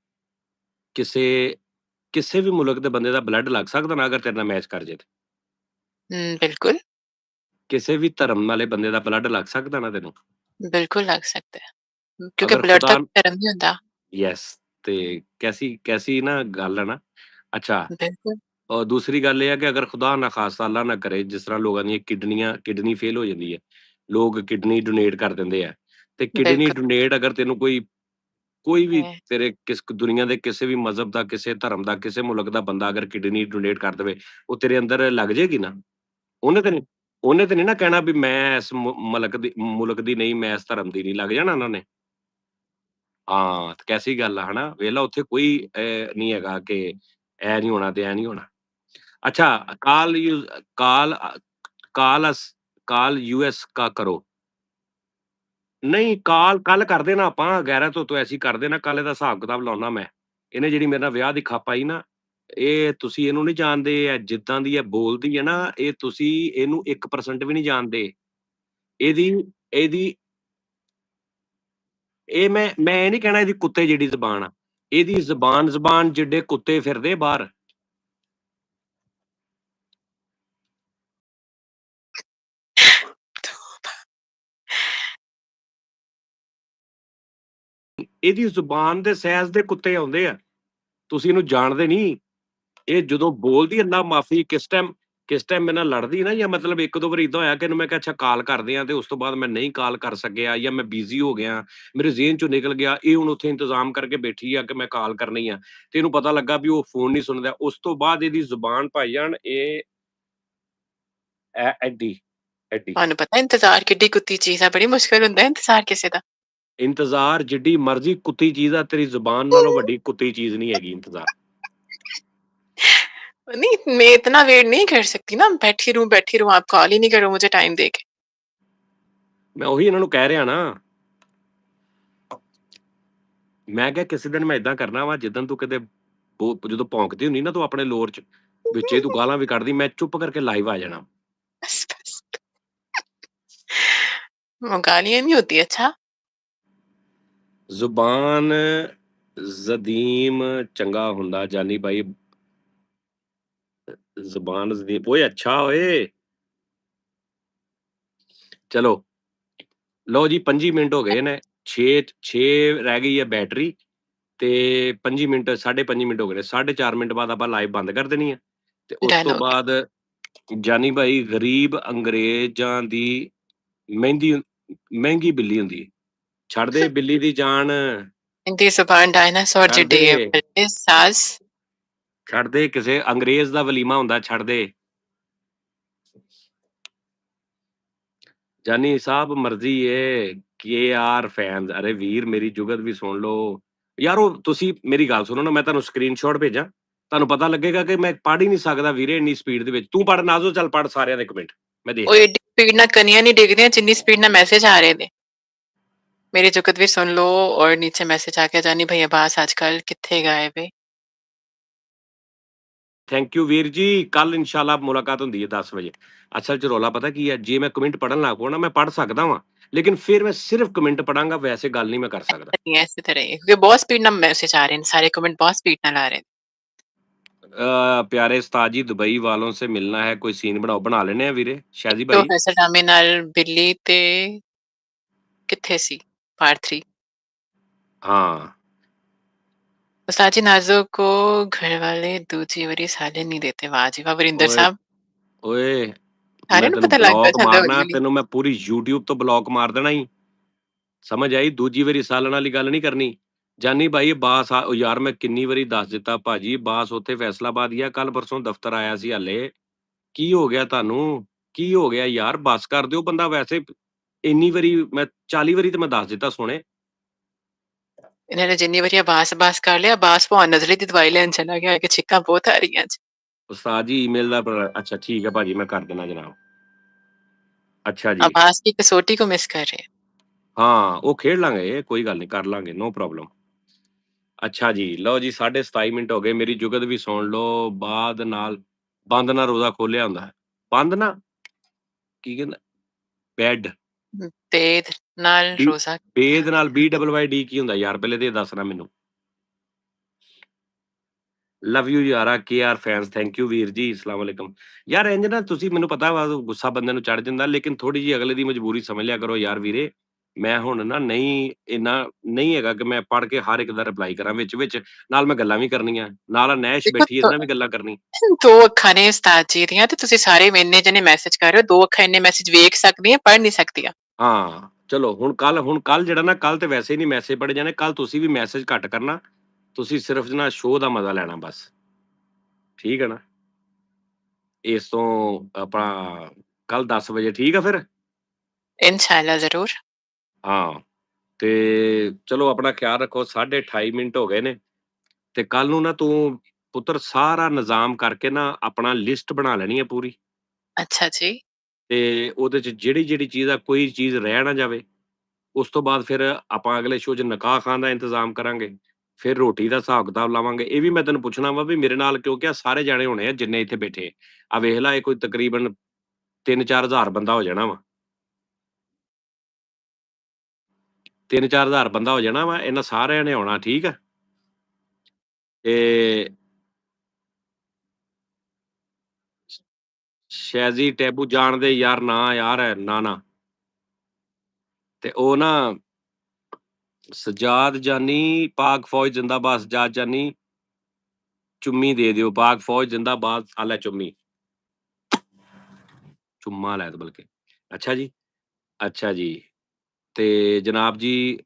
ਕਿਸੇ ਕਿਸੇ ਵੀ ਮੁਲਕ ਦੇ ਬੰਦੇ ਦਾ ਬਲੱਡ ਲੱਗ ਸਕਦਾ ਨਾ ਅਗਰ ਤੇਰੇ ਨਾਲ ਮੈਚ ਕਰ ਜੇ ਤੇ? बिल्कुल, ਕਿਸੇ ਵੀ ਧਰਮ ਵਾਲੇ ਬੰਦੇ ਦਾ ਬਲੱਡ ਲੱਗ ਸਕਦਾ ਨਾ ਤੈਨੂੰ? बिल्कुल लग सकता है। क्योंकि ਅਗਰ ब्लड ਖੁਦਾ तक गर्म नहीं होता। ਯੈਸ ਤੇ ਕੈਸੀ ਕੈਸੀ ਨਾ ਗੱਲ ਹੈ ਨਾ। ਅੱਛਾ बिल्कुल, ਔਰ ਦੂਸਰੀ ਗੱਲ ਇਹ ਹੈ ਕਿ ਅਗਰ ਖੁਦਾ ਨਾ ਖਾਸਤਾ ਅੱਲਾ ਨਾ ਕਰੇ ਜਿਸ ਤਰ੍ਹਾਂ ਲੋਕਾਂ ਦੀਆਂ ਕਿਡਨੀ ਫੇਲ ਹੋ ਜਾਂਦੀ ਹੈ, ਲੋਕ ਕਿਡਨੀ ਡੋਨੇਟ ਕਰ ਦਿੰਦੇ ਆ ਤੇ ਕਿਡਨੀ बिल्कुल ਡੋਨੇਟ अगर ਤੈਨੂੰ ਕੋਈ ਵੀ है। ਤੇਰੇ ਦੁਨੀਆ ਦੇ ਕਿਸੇ ਵੀ ਮਜ਼ਹਬ ਦਾ, ਕਿਸੇ ਧਰਮ ਦਾ, ਕਿਸੇ ਮੁਲਕ ਦਾ ਬੰਦਾ ਅਗਰ ਕਿਡਨੀ ਡੋਨੇਟ ਕਰ ਦੇਵੇ, ਉਹ ਤੇਰੇ ਅੰਦਰ ਲੱਗ ਜਾਏਗੀ ਨਾ? ਉਹਨੇ ਤੇ ਨੀ ਉਹਨੇ ਤੇ ਨੀ ਨਾ ਕਹਿਣਾ ਵੀ ਮੈਂ ਇਸ ਮੁਲਕ ਦੀ ਨਹੀਂ, ਮੈਂ ਇਸ ਧਰਮ ਦੀ ਨਹੀਂ, ਲੱਗ ਜਾਣਾ ਉਹਨਾਂ ਨੇ। ਹਾਂ, ਤੇ ਕੈਸੀ ਗੱਲ ਆ ਹਨਾ? ਵੇਖ ਲਾ ਉੱਥੇ ਕੋਈ ਨਹੀਂ ਹੈਗਾ ਕਿ ਇਹ ਨਹੀਂ ਹੋਣਾ ਤੇ ਇਹ ਨਹੀਂ ਹੋਣਾ। अच्छा काल काल अस काल यूएस का करो। ਨਹੀਂ ਕਾਲ ਕੱਲ ਕਰ ਦੇਣਾ ਆਪਾਂ, ਗੈਰਤ ਤੋਂ ਐਸੀ ਕਰ ਦੇਣਾ, ਕੱਲ ਇਹਦਾ ਹਿਸਾਬ ਕਿਤਾਬ ਲਾਉਣਾ ਮੈਂ। ਇਹਨੇ ਜਿਹੜੀ ਮੇਰੇ ਨਾਲ ਵਿਆਹ ਦੀ ਖੱਪ ਪਾਈ ਨਾ, ਇਹ ਤੁਸੀਂ ਇਹਨੂੰ ਨਹੀਂ ਜਾਣਦੇ, ਇਹ ਜਿੱਦਾਂ ਦੀ ਇਹ ਬੋਲਦੀ ਹੈ ਨਾ, ਇਹ ਤੁਸੀਂ ਇਹਨੂੰ 1% ਵੀ ਨਹੀਂ ਜਾਣਦੇ। ਇਹਦੀ ਇਹਦੀ ਮੈਂ ਇਹ ਨਹੀਂ ਕਹਿਣਾ ਇਹਦੀ ਕੁੱਤੇ ਜਿਹੜੀ ਜ਼ੁਬਾਨ ਆ। ਇਹਦੀ ਜ਼ੁਬਾਨ ਜਿੱਡੇ ਕੁੱਤੇ ਫਿਰਦੇ ਬਾਹਰ। ਇਹਦੀ ਜ਼ੁਬਾਨ ਦੇ ਸੈਜ਼ ਦੇ ਕੁੱਤੇ ਆਉਂਦੇ ਆ। ਤੁਸੀਂ ਇਹਨੂੰ ਜਾਣਦੇ ਨਹੀਂ। ਇਹ ਜਦੋਂ ਬੋਲਦੀ ਅੱਲਾ ਮਾਫ਼ੀ ਕਿਸ ਟਾਈਮ ਮੇਰੇ ਨਾਲ ਲੜਦੀ ਨਾ, ਜਾਂ ਮਤਲਬ 1-2 ਵਾਰੀ ਏਦਾਂ ਹੋਇਆ ਕਿ ਇਹਨੂੰ ਮੈਂ ਕਿਹਾ ਅੱਛਾ ਕਾਲ ਕਰਦੇ ਆ ਤੇ ਉਸ ਤੋਂ ਬਾਅਦ ਮੈਂ ਨਹੀਂ ਕਾਲ ਕਰ ਸਕਿਆ ਜਾਂ ਮੈਂ ਬਿਜ਼ੀ ਹੋ ਗਿਆ, ਮੇਰੇ ਜ਼ੇਹਨ ਚੋਂ ਨਿਕਲ ਗਿਆ। ਇਹ ਹੁਣ ਉੱਥੇ ਇੰਤਜ਼ਾਮ ਕਰਕੇ ਬੈਠੀ ਆ ਕਿ ਮੈਂ ਕਾਲ ਕਰਨੀ ਆ ਤੇ ਇਹਨੂੰ ਪਤਾ ਲੱਗਾ ਵੀ ਉਹ ਫ਼ੋਨ ਨਹੀਂ ਸੁਣਦਾ। ਉਸ ਤੋਂ ਬਾਅਦ ਇਹਦੀ ਜ਼ੁਬਾਨ ਭਾਈਜਾਨ ਇਹ ਐਡੀ, ਐਡੀ। ਤੁਹਾਨੂੰ ਪਤਾ ਇੰਤਜ਼ਾਰ ਕਿੱਡੀ ਕੁੱਤੀ ਚੀਜ਼ ਆ, ਬੜੀ ਮੁਸ਼ਕਿਲ ਹੁੰਦਾ ਹੈ ਇੰਤਜ਼ਾਰ ਕਿਸੇ ਦਾ। ਇੰਤਜ਼ਾਰ ਜਿੱਡੀ ਮਰਜ਼ੀ ਕੁੱਤੀ ਚੀਜ਼ ਆ, ਤੇਰੀ ਜ਼ੁਬਾਨ ਨਾਲੋਂ ਵੱਡੀ ਕੁੱਤੀ ਚੀਜ਼ ਨਹੀਂ ਹੈਗੀ ਇੰਤਜ਼ਾਰ। नहीं, मैं इतना वेट नहीं कर सकती ना, बैठी रहूँ, आप कॉल ही नहीं करो मुझे टाइम देके। ਮੈਂ ਉਹੀ ਇਹਨਾਂ ਨੂੰ ਕਹਿ ਰਿਹਾ ਨਾ। ਮੈਂ ਕਿਹਾ ਕਿਸੇ ਦਿਨ ਮੈਂ ਏਦਾਂ ਕਰਨਾ ਵਾ ਜਿੱਦਣ ਤੂੰ ਕਿਤੇ ਜਦੋਂ ਭੌਂਕਦੀ ਹੁੰਦੀ ਨਾ ਤੂੰ ਆਪਣੇ ਲੋਰ 'ਚ, ਵਿੱਚੇ ਤੂੰ ਗਾਲਾਂ ਵੀ ਕੱਢਦੀ, ਮੈਂ ਚੁੱਪ ਕਰਕੇ ਲਾਈਵ ਆ ਜਾਣਾ। बस, बस। वो गालियाँ नहीं होती, अच्छा? ਜ਼ੁਬਾਨ ਜ਼ਦੀਮ ਚੰਗਾ ਹੁੰਦਾ ਜਾਨੀ ਬਾਈ। ਜ਼ੁਬਾਨ ਜ਼ਦੀਮ ਓਏ ਅੱਛਾ ਓਏ। ਚਲੋ। ਲਓ ਜੀ 25 ਮਿੰਟ ਹੋ ਗਏ ਨੇ, 6 ਰਹਿ ਗਈ ਹੈ ਬੈਟਰੀ ਤੇ 25 ਮਿੰਟ 5.5 ਮਿੰਟ ਹੋ ਗਏ ਨੇ, 4.5 ਮਿੰਟ ਬਾਅਦ ਆਪਾਂ ਲਾਈਵ ਬੰਦ ਕਰ ਦੇਣੀ ਹੈ ਤੇ ਉਸ डन ਤੋਂ हो गया। ਬਾਅਦ ਜਾਨੀ ਭਾਈ ਗਰੀਬ ਅੰਗਰੇਜ਼ਾਂ ਦੀ ਮਹਿੰਦੀ ਮਹਿੰਗੀ ਬਿੱਲੀ ਹੁੰਦੀ ਹੈ। ਛੱਡ ਦੇ ਬਿੱਲੀ ਦੀ ਜਾਨ, हिंदी ज़ुबान डायनासोर ਛੱਡ जिड्डी है, ਦੇ, बल्कि साज़ ਛੱਡ ਦੇ, ਕਿਸੇ ਅੰਗਰੇਜ਼ ਦਾ ਵਲੀਮਾ ਹੁੰਦਾ, ਛੱਡ ਦੇ। ਜਾਨੀ ਸਾਹਿਬ ਮਰਜ਼ੀ ਏ, KR ਫੈਨਸ, ਅਰੇ ਵੀਰ ਮੇਰੀ ਜੁਗਤ ਵੀ ਸੁਣ ਲਓ। ਯਾਰ ਉਹ ਤੁਸੀਂ ਮੇਰੀ ਗੱਲ ਸੁਣੋ ਨਾ, ਮੈਂ ਤੁਹਾਨੂੰ ਸਕਰੀਨਸ਼ਾਟ ਭੇਜਾਂ, ਤੁਹਾਨੂੰ ਪਤਾ ਲੱਗੇਗਾ ਕਿ ਮੈਂ ਪੜ੍ਹ ਹੀ ਨਹੀਂ ਸਕਦਾ ਵੀਰੇ ਇੰਨੀ ਸਪੀਡ ਦੇ ਵਿੱਚ। ਤੂੰ ਪੜ੍ਹ ਨਾਜ਼ੋ, ਚੱਲ ਪੜ੍ਹ ਸਾਰਿਆਂ ਦੇ ਕਮੈਂਟ, ਮੈਂ ਉਹ ਦੇਖਦਾ। ਏਡੀ ਸਪੀਡ ਨਾਲ ਕਣੀਆਂ ਨਹੀਂ ਡਿੱਗਦੀਆਂ ਜਿੰਨੀ ਸਪੀਡ ਨਾਲ ਮੈਸੇਜ ਆ ਰਹੇ ਨੇ। ਮੇਰੀ जुगत भी सुन लो और नीचे मैसेज आ गया, जानी भई अब्बास आजकल कित्थे गायब है? ਥੈਂਕ ਯੂ ਵੀਰ ਜੀ, ਕੱਲ ਇਨਸ਼ਾਅੱਲਾ ਮੁਲਾਕਾਤ ਹੁੰਦੀ ਹੈ 10 ਵਜੇ। ਅਸਲ 'ਚ ਰੌਲਾ ਪਤਾ ਕੀ ਹੈ, ਜੇ ਮੈਂ ਕਮੈਂਟ ਪੜ੍ਹਨ ਲੱਗ ਪਵਾਂ ਨਾ, ਮੈਂ ਪੜ੍ਹ ਸਕਦਾ ਵਾਂ, ਲੇਕਿਨ ਫਿਰ ਮੈਂ ਸਿਰਫ ਕਮੈਂਟ ਪੜ੍ਹਾਂਗਾ, ਵੈਸੇ ਗੱਲ ਨਹੀਂ ਮੈਂ ਕਰ ਸਕਦਾ। नहीं ऐसे तो नहीं, क्योंकि बहुत स्पीड ਨਾਲ मैसेज आ रहे हैं, सारे कमेंट बहुत स्पीड ਨਾਲ आ रहे हैं। प्यारे उस्ताद जी दुबई वालों से मिलना है, कोई सीन बनाओ। बना लेने हैं ਵੀਰੇ ਸ਼ਾਜੀ ਭਾਈ। प्रोफेसर रामे ਨਾਲ ਬਿੱਲੀ ਤੇ ਕਿੱਥੇ ਸੀ ਪਾਰਟ 3। ਹਾਂ उस्ताद जी नाज़ो को घर वाले दूजी वारी साले नहीं देते। वाह जी वाह, वरिंदर ਓਏ साहब ਓਏ, ਮੈਂ ਸਾਰਿਆਂ ਨੂੰ ਤੈਨੂੰ ਪਤਾ ਲੱਗ ਗਿਆ ਬਲੌਕ ਸਾਡਾ ਮਾਰਨਾ, ਹੌਲੀ-ਹੌਲੀ। ਤੈਨੂੰ ਮੈਂ ਪੂਰੀ YouTube ਤੋਂ ਬਲੌਕ ਮਾਰ ਦੇਣਾ ਈ। ਸਮਝ ਆਈ? ਦੂਜੀ ਵਾਰੀ ਸਾਲਣ ਵਾਲੀ ਗੱਲ ਨਹੀਂ ਕਰਨੀ। ਜਾਨੀ ਭਾਈ ਬਾਸ ਉਹ ਯਾਰ ਮੈਂ ਕਿੰਨੀ ਵਾਰੀ ਦੱਸ ਦਿੱਤਾ ਭਾਜੀ, ਬਾਸ ਉੱਥੇ ਫੈਸਲਾਬਾਦ ਹੀ ਆ, ਕੱਲ ਪਰਸੋਂ ਦਫ਼ਤਰ ਆਇਆ ਸੀ ਹਾਲੇ। ਕੀ ਹੋ ਗਿਆ ਤੁਹਾਨੂੰ? ਕੀ ਹੋ ਗਿਆ ਯਾਰ, ਬੱਸ ਕਰ ਦਿਓ। ਬੰਦਾ ਵੈਸੇ ਇੰਨੀ ਵਾਰੀ ਮੈਂ 40 ਵਾਰੀ ਤੇ ਮੈਂ ਦੱਸ ਦਿੱਤਾ ਸੋਹਣੇ। ਇਹਨਾਂ ਨੇ ਜਿੰਨੀ ਵਾਰੀ ਅਬਾਸ ਕਰ ਲਿਆ, ਅਬਾਸ ਭਾਵੇਂ ਨਜ਼ਲੇ ਦੀ ਦਵਾਈ ਲੈਣ ਚਲਾ ਗਿਆ ਕਿ ਛਿੱਕਾਂ ਬਹੁਤ ਆ ਰਹੀਆਂ ਅੱਜ। ਉਸਤਾਦ ਜੀ ਈਮੇਲ ਦਾ ਅੱਛਾ ਠੀਕ ਹੈ ਭਾਜੀ, ਮੈਂ ਕਰ ਦੇਣਾ ਜਨਾਬ। ਅੱਛਾ ਜੀ। अब्बास की कसौटी को मिस कर रहे हैं। ਹਾਂ, ਉਹ ਖੇਡ ਲਾਂਗੇ, ਕੋਈ ਗੱਲ ਨਹੀਂ, ਕਰ ਲਾਂਗੇ, ਨੋ ਪ੍ਰੋਬਲਮ। ਅੱਛਾ ਜੀ, ਲਓ ਜੀ 27.5 ਮਿੰਟ ਹੋ ਗਏ, ਮੇਰੀ ਜੁਗਤ ਵੀ ਸੁਣ ਲਓ। ਬੰਦ ਨਾਲ ਰੋਜ਼ਾ ਖੋਲਿਆ ਹੁੰਦਾ ਹੈ। ਬੰਦ ਨਾ ਕੀ ਕਹਿੰਦਾ? ਬੈਡ बेद नाल ਬੀ रोज़ा ਬੇਦ ਨਾਲ BYD ਕੀ ਹੁੰਦਾ ਯਾਰ? ਪਹਿਲੇ ਤੇ ਇਹ ਦੱਸਣਾ ਮੈਨੂੰ। ਲਵ ਯੂ ਯਾਰਾ, KR ਫੈਨਸ, ਥੈਂਕ ਯੂ ਵੀਰ ਜੀ, ਅਸਲਾਮ ਅਲੈਕਮ। ਯਾਰ ਇੰਝ ਨਾ ਤੁਸੀਂ, ਮੈਨੂੰ ਪਤਾ ਵਾ ਗੁੱਸਾ ਬੰਦੇ ਨੂੰ ਚੜ੍ਹ ਜਾਂਦਾ, ਲੇਕਿਨ ਥੋੜ੍ਹੀ ਜਿਹੀ ਅਗਲੇ ਦੀ ਮਜਬੂਰੀ ਸਮਝ ਲਿਆ ਕਰੋ ਯਾਰ ਵੀਰੇ। ਮੈਂ ਹੁਣ ਨਾ ਨਹੀਂ ਇੰਨਾ ਨਹੀਂ ਹੈਗਾ ਕਿ ਮੈਂ ਪੜ੍ਹ ਕੇ ਹਰ ਇੱਕ ਦਾ ਰਿਪਲਾਈ ਕਰਾਂ, ਵਿੱਚ-ਵਿੱਚ ਨਾਲ ਮੈਂ ਗੱਲਾਂ ਵੀ ਕਰਨੀਆਂ, ਨਾਲ ਨੈਸ਼ देखो ਬੈਠੀ ਇਹਦੇ ਨਾਲ ਵੀ ਗੱਲਾਂ ਕਰਨੀ। 2 ਅੱਖਾਂ ਨੇ ਉਸਤਾਦ ਜੀ ਦੀਆਂ ਤੇ ਤੁਸੀਂ ਸਾਰੇ ਇੰਨੇ ਜਣੇ ਮੈਸੇਜ ਕਰ ਰਹੇ ਹੋ, 2 ਅੱਖਾਂ ਇੰਨੇ ਮੈਸੇਜ ਵੇਖ ਸਕਦੀਆਂ, ਪੜ੍ਹ ਨਹੀਂ ਸਕਦੀਆਂ। ਹਾਂ, ਚਲੋ ਹੁਣ ਕੱਲ ਜਿਹੜਾ ਨਾ, ਕੱਲ ਤੇ ਵੈਸੇ ਨਹੀਂ ਮੈਸੇਜ ਪੜ੍ਹੇ ਜਾਣੇ, ਕੱਲ ਤੁਸੀਂ ਵੀ ਮੈਸੇਜ ਘੱਟ ਕਰਨਾ, ਤੁਸੀਂ ਸਿਰਫ ਨਾ ਸ਼ੋਅ ਦਾ ਮਜ਼ਾ ਲੈਣਾ ਬਸ। ਠੀਕ ਹੈ ਨਾ? ਇਸ ਤੋਂ ਆਪਾਂ ਕੱਲ 10 ਵਜੇ, ਠੀਕ ਆ ਫਿਰ? इंशाल्लाह ज़रूर। ਹਾਂ, ਤੇ ਚਲੋ ਆਪਣਾ ਖਿਆਲ ਰੱਖੋ। 28.5 ਮਿੰਟ ਹੋ ਗਏ ਨੇ ਤੇ ਕੱਲ ਨੂੰ ਨਾ ਤੂੰ ਪੁੱਤਰ ਸਾਰਾ ਨਿਜ਼ਾਮ ਕਰਕੇ ਨਾ ਆਪਣਾ ਲਿਸਟ ਬਣਾ ਲੈਣੀ ਹੈ ਪੂਰੀ। अच्छा जी। ਤੇ ਉਹਦੇ 'ਚ ਜਿਹੜੀ-ਜਿਹੜੀ ਚੀਜ਼ ਆ, ਕੋਈ ਚੀਜ਼ ਰਹਿ ਨਾ ਜਾਵੇ। ਉਸ ਤੋਂ ਬਾਅਦ ਫਿਰ ਆਪਾਂ ਅਗਲੇ ਸ਼ੋਅ 'ਚ ਨਿਕਾਹ ਖਾਂ ਦਾ ਇੰਤਜ਼ਾਮ ਕਰਾਂਗੇ। ਫਿਰ ਰੋਟੀ ਦਾ ਹਿਸਾਬ-ਕਿਤਾਬ ਲਾਵਾਂਗੇ। ਇਹ ਵੀ ਮੈਂ ਤੈਨੂੰ ਪੁੱਛਣਾ ਵਾ ਵੀ ਮੇਰੇ ਨਾਲ, ਕਿਉਂਕਿ ਆਹ ਸਾਰੇ ਜਾਣੇ ਹੋਣੇ ਆ ਜਿੰਨੇ ਇੱਥੇ ਬੈਠੇ। ਆਹ ਵੇਖ ਲਾ, ਇਹ ਕੋਈ ਤਕਰੀਬਨ 3-4 ਹਜ਼ਾਰ ਬੰਦਾ ਹੋ ਜਾਣਾ ਵਾ। 3-4 ਹਜ਼ਾਰ ਬੰਦਾ ਹੋ ਜਾਣਾ ਵਾ, ਇਹਨਾਂ ਸਾਰਿਆਂ ਨੇ ਆਉਣਾ, ਠੀਕ ਆ? ਤੇ ਸ਼ੈਜ਼ੀ ਟੈਬੂ ਜਾਣਦੇ ਯਾਰ, ਨਾ ਯਾਰ, ਨਾ। ਤੇ ਉਹ ਨਾ ਸਜਾਦ ਜਾਨੀ, ਪਾਕ ਫੌਜ ਜ਼ਿੰਦਾਬਾਦ, ਸਜਾਦ ਜਾਨੀ ਚੁੰਮੀ ਦੇ ਦਿਓ, ਪਾਕ ਫੌਜ ਜ਼ਿੰਦਾਬਾਦ, ਆ ਲੈ ਚੁੰਮੀ। ਚੁੰਮਾ ਲੈ ਬਲਕਿ। ਅੱਛਾ ਜੀ, ਅੱਛਾ ਜੀ। ਤੇ ਜਨਾਬ ਜੀ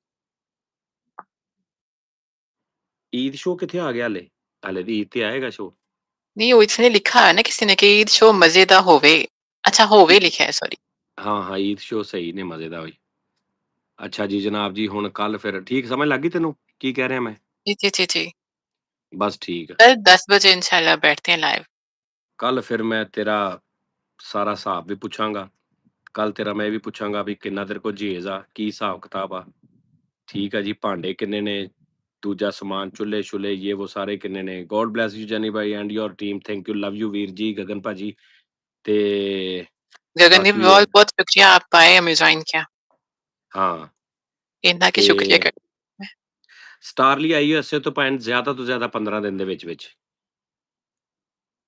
ਈਦ ਸ਼ੋਅ ਕਿੱਥੇ ਆ ਗਿਆ ਹਾਲੇ? ਹਾਲੇ ਤੇ ਈਦ ਤੇ ਆਏਗਾ ਸ਼ੋਅ। नहीं, वो इसने लिखा है ना किसी ने कि ईद शो मज़ेदा होवे। अच्छा होवे लिखा है, सॉरी। ਹਾਂ, ਈਦ ਸ਼ੋਅ सही ਨੇ, ਮਜ਼ੇਦਾਰ ਹੋਈ। ਅੱਛਾ ਜੀ ਜਨਾਬ ਜੀ, ਹੁਣ ਕੱਲ ਫਿਰ ਠੀਕ ਸਮਝ ਲੱਗ ਗਈ ਤੈਨੂੰ ਕੀ ਕਹਿ ਰਿਹਾ ਮੈਂ? जी, जी, जी, जी। ਬਸ ਠੀਕ ਆ। कल 10 बजे इंशाल्लाह बैठते हैं लाइव। ਕੱਲ ਫਿਰ ਮੈਂ ਤੇਰਾ ਸਾਰਾ ਹਿਸਾਬ ਵੀ ਪੁੱਛਾਂਗਾ। ਕੱਲ ਤੇਰਾ ਮੈਂ ਇਹ ਵੀ ਪੁੱਛਾਂਗਾ ਵੀ ਕਿੰਨਾ ਤੇਰੇ ਕੋਲ ਜੇਜ਼ ਆ, ਕੀ ਹਿਸਾਬ-ਕਿਤਾਬ ਆ। ਠੀਕ ਆ ਜੀ, ਭਾਂਡੇ ਕਿੰਨੇ ਨੇ? ਦੂਜਾ ਸਮਾਨ ਚੁੱਲ੍ਹੇ-ਛੁੱਲੇ ਯੇ वो ਸਾਰੇ ਕਿੰਨੇ ਨੇ। ਗੋਡ ਬਲੈਸ ਯੂ ਜੈਨੀ ਭਾਈ and your team thank you love you ਵੀਰ ਜੀ, ਗਗਨ ਭਾਜੀ ਤੇ गगन जी ਬਾਕੀ बहुत बहुत शुक्रिया, आप आए, हमें ज्वाइन किया, ਹਾਂ इतना की ਤੇ शुक्रिया कर। ਸਟਾਰਲੀ ਆਈਯੂਐਸਏ ਤੋਂ ਪੁਆਇੰਟ ਜ਼ਿਆਦਾ ਤੋਂ ਜ਼ਿਆਦਾ 15 ਦਿਨ ਦੇ ਵਿੱਚ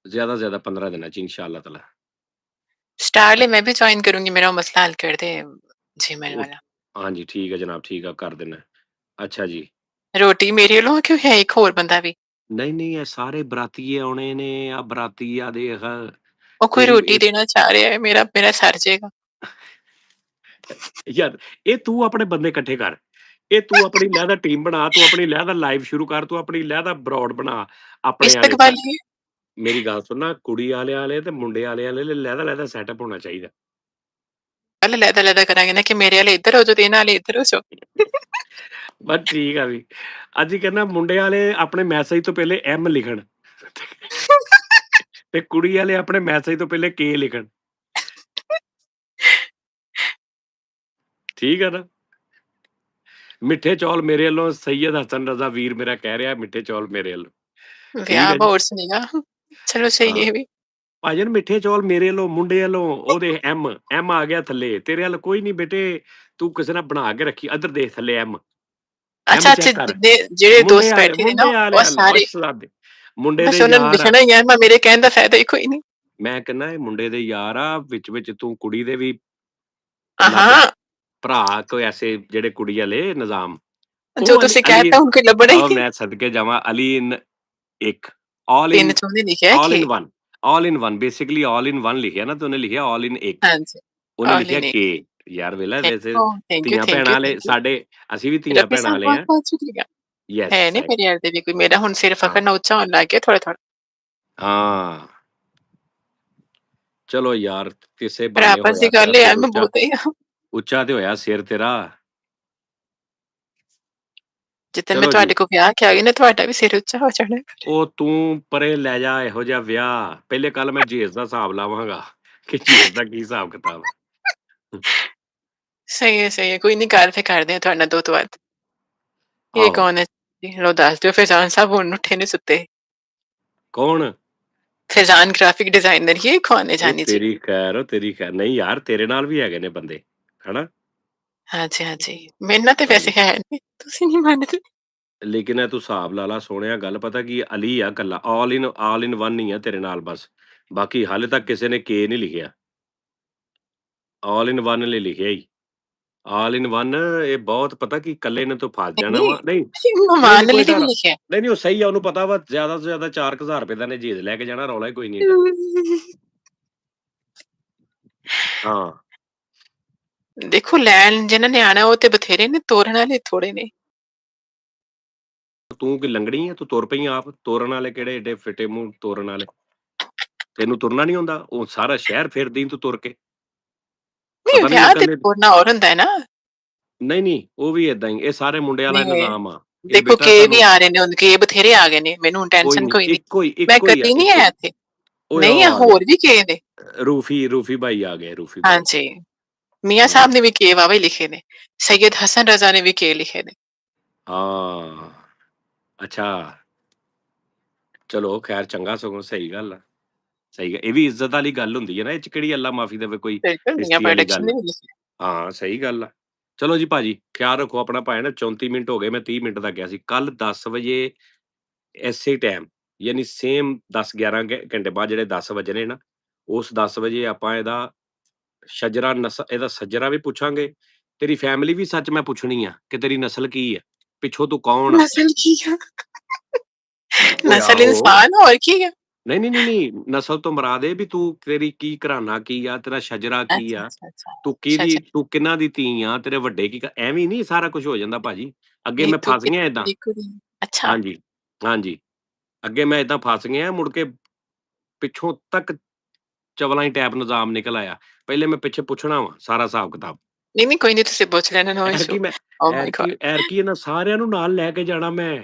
ਜ਼ਿਆਦਾ ਤੋਂ ਜ਼ਿਆਦਾ 15 ਦਿਨਾਂ 'ਚ ਇੰਸ਼ਾਅੱਲਾ ਤਾਲਾ। स्टारले मैं भी ज्वाइन करूंगी, मेरा वो मसला हल कर दे, जीमेल ਉਹ वाला। ਹਾਂਜੀ ਠੀਕ ਹੈ जनाब, ठीक है कर देना। ਅੱਛਾ ਜੀ। रोटी मेरे लो क्यों है एक और बंदा भी? ਨਹੀਂ ਇਹ ਸਾਰੇ ਬਰਾਤੀਏ ਆਉਣੇ ਨੇ, ਆ ਬਰਾਤੀ ਆ ਦੇਖ वो कोई ਤੇਰੀ रोटी देना चाह रहा है, मेरा मेरा सर जाएगा। ਯਾਰ ਇਹ ਤੂੰ ਆਪਣੇ ਬੰਦੇ ਇਕੱਠੇ ਕਰ, ਇਹ ਤੂੰ ਆਪਣੀ ਲਹਿਦਾ ਟੀਮ ਬਣਾ, ਤੂੰ ਆਪਣੀ ਲਹਿਦਾ ਲਾਈਵ ਸ਼ੁਰੂ ਕਰ, ਤੂੰ ਆਪਣੀ ਲਹਿਦਾ ਬਰੋਡ ਬਣਾ ਆਪਣੇ ਵਾਲੇ इस्तकबाली है। ਮੇਰੀ ਗੱਲ ਸੁਣਨਾ, ਕੁੜੀ ਵਾਲੇ ਤੇ ਮੁੰਡੇ ਵਾਲੇ ਲਹਿਦਾ ਸੈਟਅਪ ਹੋਣਾ ਚਾਹੀਦਾ। पहले लैदा-लैदा करांगे ना कि मेरे वाले इधर हो जाओ, तेरे वाले इधर हो जाओ। ਬਸ ਠੀਕ ਆ ਵੀ। ਅੱਜ ਕਹਿੰਦਾ ਮੁੰਡੇ ਵਾਲੇ ਆਪਣੇ ਮੈਸੇਜ ਤੋਂ ਪਹਿਲੇ ਐਮ ਲਿਖਣ ਤੇ ਕੁੜੀ ਵਾਲੇ ਆਪਣੇ ਮੈਸੇਜ ਤੋਂ ਪਹਿਲੇ ਕੇ ਲਿਖਣ। ਠੀਕ ਆ ਨਾ। ਮਿੱਠੇ ਚੌਲ ਮੇਰੇ ਵੱਲੋਂ ਸੈयद ਹਸਨ ਰਜ਼ਾ ਵੀਰ ਮੇਰਾ ਕਹਿ ਰਿਹਾ ਮਿੱਠੇ ਚੌਲ ਮੇਰੇ ਵੱਲੋਂ। ਠੀਕ ਵਿਆਹ ਹੈ ਜੀ। ਹੋਰ ਸੁਣੇਗਾ, ਚਲੋ ਸਹੀ ਹਾਂ ਹੈ ਵੀ। ਭਾਜਨ ਮਿੱਠੇ ਚੌਲ ਮੇਰੇ ਵੱਲੋਂ, ਮੁੰਡੇ ਵੱਲੋਂ ਉਹਦੇ ਐਮ ਆ ਗਿਆ ਥੱਲੇ, ਤੇਰੇ ਵੱਲ ਕੋਈ ਨਹੀਂ ਬੇਟੇ, ਤੂੰ ਕਿਸੇ ਨਾਲ ਬਣਾ ਕੇ ਰੱਖੀ, ਇੱਧਰ ਦੇਖ ਥੱਲੇ ਐਮ ਅੱਛਾ ਅੱਛਾ, ਚੈੱਕ ਕਰ। ਜਿਹੜੇ ਦੋਸਤ ਬੈਠੇ ਨੇ ਨਾ, ਉਹ ਉਹ ਸਾਰੇ ਸ਼ਰਾਦੇ ਮੁੰਡੇ ਦੇ ਬਸ ਉਹਨਾਂ ਨੂੰ ਯਾਰ ਆ। ਦਿਖਣਾ ਹੀ ਹੈ, ਮੇਰੇ ਕਹਿਣ ਦਾ ਫਾਇਦਾ ਹੀ ਕੋਈ ਨਹੀਂ। ਮੈਂ ਕਹਿੰਦਾ ਇਹ ਮੁੰਡੇ ਦੇ ਯਾਰ ਆ, ਵਿੱਚ ਤੂੰ ਕੁੜੀ ਦੇ ਵੀ ਲੱਗ ਹਾਂ, ਭਰਾ ਕੋਈ ਐਸੇ ਜਿਹੜੇ ਕੁੜੀ ਵਾਲੇ ਨਿਜ਼ਾਮ। ਜੋ ਉਹ ਤੁਸੀਂ ਅਲੀ ਕਹਿਤਾ ਹੁਣ ਕੋਈ ਲੱਭਣਾ ਹੀ ਨਹੀਂ। ਮੈਂ ਸਦਕੇ ਜਾਵਾਂ ਅਲੀ ਇਨ ਇੱਕ ਆਲ ਤਿੰਨ ਇਨ ਚੋਂ ਲਿਖਿਆ ਆਲ ਕਿ in one all in one basically all in one ਲਿਖਿਆ ਨਾ, ਤੇ ਉਹਨੇ ਲਿਖਿਆ ਆਲ ਇਨ ਇੱਕ, ਹਾਂਜੀ, ਉਹਨੇ ਆਲ ਲਿਖਿਆ ਇਨ ਇੱਕ। ਕੇ। ਯਾਰ ਵੇਲਾ ਵੈਸੇ ਥੈਂਕ ਯੂ ਧੀਆਂ ਥੈਂਕ ਭੈਣਾਂ ਯੂ ਵਾਲੇ ਥੈਂਕ ਯੂ। ਸਾਡੇ, ਅਸੀਂ ਵੀ ਧੀਆਂ ਰੱਬੀ ਭੈਣਾਂ ਸਾਹਿਬ ਵਾਲੇ ਬਹੁਤ ਆ। ਬਹੁਤ ਸ਼ੁਕਰੀਆ। ਯੈਸ ਹੈ ਨਹੀਂ ਮੇਰੇ ਯਾਰ ਦੇ ਵੀ ਕੋਈ, ਮੇਰਾ ਹੁਣ ਸਿਰ ਹਾਂ ਫਖਰ ਨਾ ਉੱਚਾ ਹੋਣ ਲੱਗ ਗਿਆ ਥੋੜਾ ਥੋੜਾ। ਹਾਂ ਚਲੋ ਯਾਰ ਕਿਸੇ ਪਰ ਬਹਾਨੇ ਆਪਸ ਦੀ ਹੋਇਆ ਤੇਰਾ ਗੱਲ ਹੈ, ਸਿਰ ਮੈਂ ਉੱਚਾ, ਬਹੁਤ ਹੀ ਉੱਚਾ ਤੇ ਹੋਇਆ ਸਿਰ ਤੇਰਾ। ਜਿੱਦਣ ਮੈਂ ਚਲੋ ਜੀ। ਤੁਹਾਡੇ ਕੋਲ ਵਿਆਹ ਕੇ ਆ ਗਈ ਨਾ, ਤੁਹਾਡਾ ਵੀ ਸਿਰ ਉੱਚਾ ਹੋ ਜਾਣਾ। ਉਹ ਤੂੰ ਪਰੇ ਲੈ ਜਾ ਇਹੋ ਜਿਹਾ ਵਿਆਹ, ਪਹਿਲੇ ਕੱਲ ਮੈਂ ਜੇਸ ਦਾ ਹਿਸਾਬ ਲਾਵਾਂਗਾ ਕਿ ਜੇਸ ਦਾ ਕੀ ਹਿਸਾਬ ਕਿਤਾਬ ਹੈ। ਸਹੀ ਹੈ, ਕੋਈ ਨਹੀਂ, ਗੱਲ ਫੇ ਕਰਦੇ ਆ ਤੁਹਾਡੇ ਨਾਲ ਦੋ ਤੋਂ ਬਾਅਦ। ਇਹ ਆਹੋ ਕੌਣ ਹੈ ਜੀ? ਲੋ ਦੱਸ ਦਿਓ, ਫੈਜ਼ਾਨ ਸਾਹਿਬ ਹੁਣ ਉੱਠੇ ਨੇ ਸੁੱਤੇ। ਕੌਣ? फैज़ान ग्राफ़िक डिज़ाइनर, ये कौन है ਉਹ जानी जी? ਤੇਰੀ ਖੈਰ, ਉਹ ਤੇਰੀ ਖੈਰ। ਨਹੀਂ ਯਾਰ ਤੇਰੇ ਨਾਲ ਵੀ ਹੈਗੇ ਨੇ ਬੰਦੇ, ਹਨਾ। हाँ जी, हाँ जी। मेरे ना तो वैसे ਹਾਂਜੀ है नहीं, तुसी नहीं मानते। ਲੇਕਿਨ ਇਹ ਤੂੰ ਹਿਸਾਬ ਲਾ ਲਾ ਸੋਹਣਿਆ, ਗੱਲ ਪਤਾ ਕੀ ਅਲੀ ਆ ਕੱਲਾ, ਆਲ ਇਨ ਵਨ ਹੀ ਆ ਤੇਰੇ ਨਾਲ ਬਸ। ਬਾਕੀ ਹਾਲੇ ਤੱਕ ਕਿਸੇ ਨੇ ਕੇ ਨਹੀਂ ਲਿਖਿਆ, ਆਲ ਇਨ ਵਨ ਲਈ ਲਿਖਿਆ ਹੀ। ਆਲ ਇਨ ਵਨ ਇਹ ਬਹੁਤ ਪਤਾ ਕੀ ਇਕੱਲੇ ਨੇ ਤੂੰ ਫਸ ਜਾਣਾ नहीं, ਵਾ। ਨਹੀਂ ਨਹੀਂ मेहमान ਕੋਈ लिए ਡਰ, भी लिखे हैं। ਨਹੀਂ ਉਹ ਸਹੀ ਆ, ਉਹਨੂੰ ਪਤਾ ਵਾ ਜ਼ਿਆਦਾ ਤੋਂ ਜ਼ਿਆਦਾ 4000 ਰੁਪਏ ਦਾ ਨੇ ਜੇਜ ਲੈ ਕੇ ਜਾਣਾ, ਰੌਲਾ ਹੀ ਕੋਈ ਨਹੀਂ ਏਡਾ। ਹਾਂ देखो लैन जिन्हां ने आना, वो ते बथेरे ने, तोरन वाले थोड़े ने। ਤੂੰ ਕੀ ਲੰਗੜੀ ਆ, ਤੂੰ ਤੁਰ ਪਈ ਆਪ। ਤੋਰਨ ਵਾਲੇ ਕਿਹੜੇ ਏਡੇ ਫਿੱਟੇ ਮੂੰਹ ਤੋਰਨ ਵਾਲੇ, ਤੈਨੂੰ ਤੁਰਨਾ ਨਹੀਂ ਆਉਂਦਾ? ਉਹ ਸਾਰਾ ਸ਼ਹਿਰ ਫਿਰਦੀ ਤੂੰ ਤੁਰ ਕੇ, नहीं, ਪਤਾ ਨਹੀਂ ब्याह ਲੱਗਾ ते ਨੇ। तोरना और हुंदा है ना। ਨਹੀਂ ਨਹੀਂ ਉਹ ਵੀ ਏਦਾਂ ਹੀ, ਇਹ ਸਾਰੇ ਮੁੰਡਿਆਂ ਵਾਲਾ नहीं, ਨਿਜ਼ਾਮ ਆ। ਇਹ देखो ਬੇਟਾ के भी ਤੁਹਾਨੂੰ आ रहे ने, उनके बथेरे आ गए ने, मैनू हुण ਕੋਈ टेंशन ਨਹੀਂ, कोई नहीं। मैं ਇੱਕੋ ਹੀ ਆ, कल्ली नहीं ਇੱਕੋ है ਹੀ। इत्थे। ਓਏ नहीं है, ਉਹ ਆ ਗਏ होर भी के ने। रूफी भाई आ गए, रूफी हाँ भाई। जी, मियाँ हाँ साहब ने भी के वावे लिखे ने, सैयद हसन रज़ा ने भी के लिखे ने। हाँ अच्छा ਚਲੋ ਖੈਰ ਚੰਗਾ, ਸਗੋਂ ਸਹੀ ਗੱਲ ਆ। ਸਹੀ ਗੱਲ, ਇਹ ਵੀ ਇੱਜ਼ਤ ਵਾਲੀ ਗੱਲ ਹੁੰਦੀ ਹੈ ਨਾ, ਇਹ ਚ ਕਿਹੜੀ ਅੱਲਾ ਮਾਫੀ ਦੇਵੇ ਕੋਈ बिल्कुल, मियाँ ਰਿਸ਼ਤੀ ਵਾਲੀ प्रोडक्शन ਗੱਲ। ने भी लिखे। ਹਾਂ ਸਹੀ ਗੱਲ ਆ। ਚਲੋ ਜੀ ਭਾਜੀ, ਖਿਆਲ ਰੱਖੋ ਆਪਣਾ। ਭਾਵੇਂ ਨਾ 34 ਮਿੰਟ ਹੋ ਗਏ, ਮੈਂ 30 ਮਿੰਟ ਦਾ ਕਿਹਾ ਸੀ। ਕੱਲ 10 ਵਜੇ ਐਸੇ ਟਾਈਮ, ਯਾਨੀ ਸੇਮ 10-11 ਘੰਟੇ ਬਾਅਦ ਜਿਹੜੇ 10 ਵਜੇ ਨੇ ਨਾ, ਉਸ 10 ਵਜੇ ਆਪਾਂ ਇਹਦਾ ਇਹਦਾ ਸੱਜਰਾ ਵੀ ਪੁੱਛਾਂਗੇ। ਤੇਰੀ ਫੈਮਿਲੀ ਵੀ ਸੱਚ ਮੈਂ ਪੁੱਛਣੀ ਆ ਕਿ ਤੇਰੀ ਨਸਲ ਕੀ ਆ, ਪਿੱਛੋਂ ਤੂੰ ਕੌਣ ਆ? नस्ल की है, ਓਏ नस्ल ਆਹੋ। इंसान और की है। ਨਹੀਂ, ਨਸਲ ਤੋਂ ਮੁਰਾਦ ਇਹ ਵੀ ਤੂੰ ਤੇਰੀ ਕੀ ਘਰਾਨਾ ਕੀ ਆ, ਤੇਰਾ ਸ਼ਜਰਾ ਕੀ अच्छा, ਆ, अच्छा, अच्छा। ਤੂੰ अच्छा, ਕਿਹਨਾਂ ਦੀ ਧੀ ਆ, ਤੇਰੇ ਵੱਡੇ ਕੀ ਐਵੇਂ ਨਹੀਂ ਸਾਰਾ ਕੁਝ ਹੋ ਜਾਂਦਾ ਭਾਜੀ। ਅੱਗੇ ये ਮੈਂ तू ਫਸ ਗਿਆ कितनी ਏਦਾਂ। बड़ी कुड़ी है। अच्छा, ਹਾਂਜੀ, ਹਾਂਜੀ। ਅੱਗੇ ਮੈਂ ਏਦਾਂ ਫਸ ਗਿਆ, ਮੁੜ ਕੇ ਪਿੱਛੋਂ ਤੱਕ ਚਵਲਾਂ ਹੀ ਟੈਪ ਨਿਜ਼ਾਮ ਨਿਕਲ ਆਇਆ। ਪਹਿਲੇ ਮੈਂ ਪਿੱਛੇ ਪੁੱਛਣਾ ਵਾ ਸਾਰਾ ਹਿਸਾਬ ਕਿਤਾਬ। नहीं, नहीं, कोई नहीं, तुसी पूछ लेना, नो इश्यू। ਐਰਕੀ ਮੈਂ ओह माय ਐਰਕੀ गॉड! ਐਰਕੀ ਇਹਨਾਂ ਸਾਰਿਆਂ ਨੂੰ ਨਾਲ ਲੈ ਕੇ ਜਾਣਾ ਮੈਂ,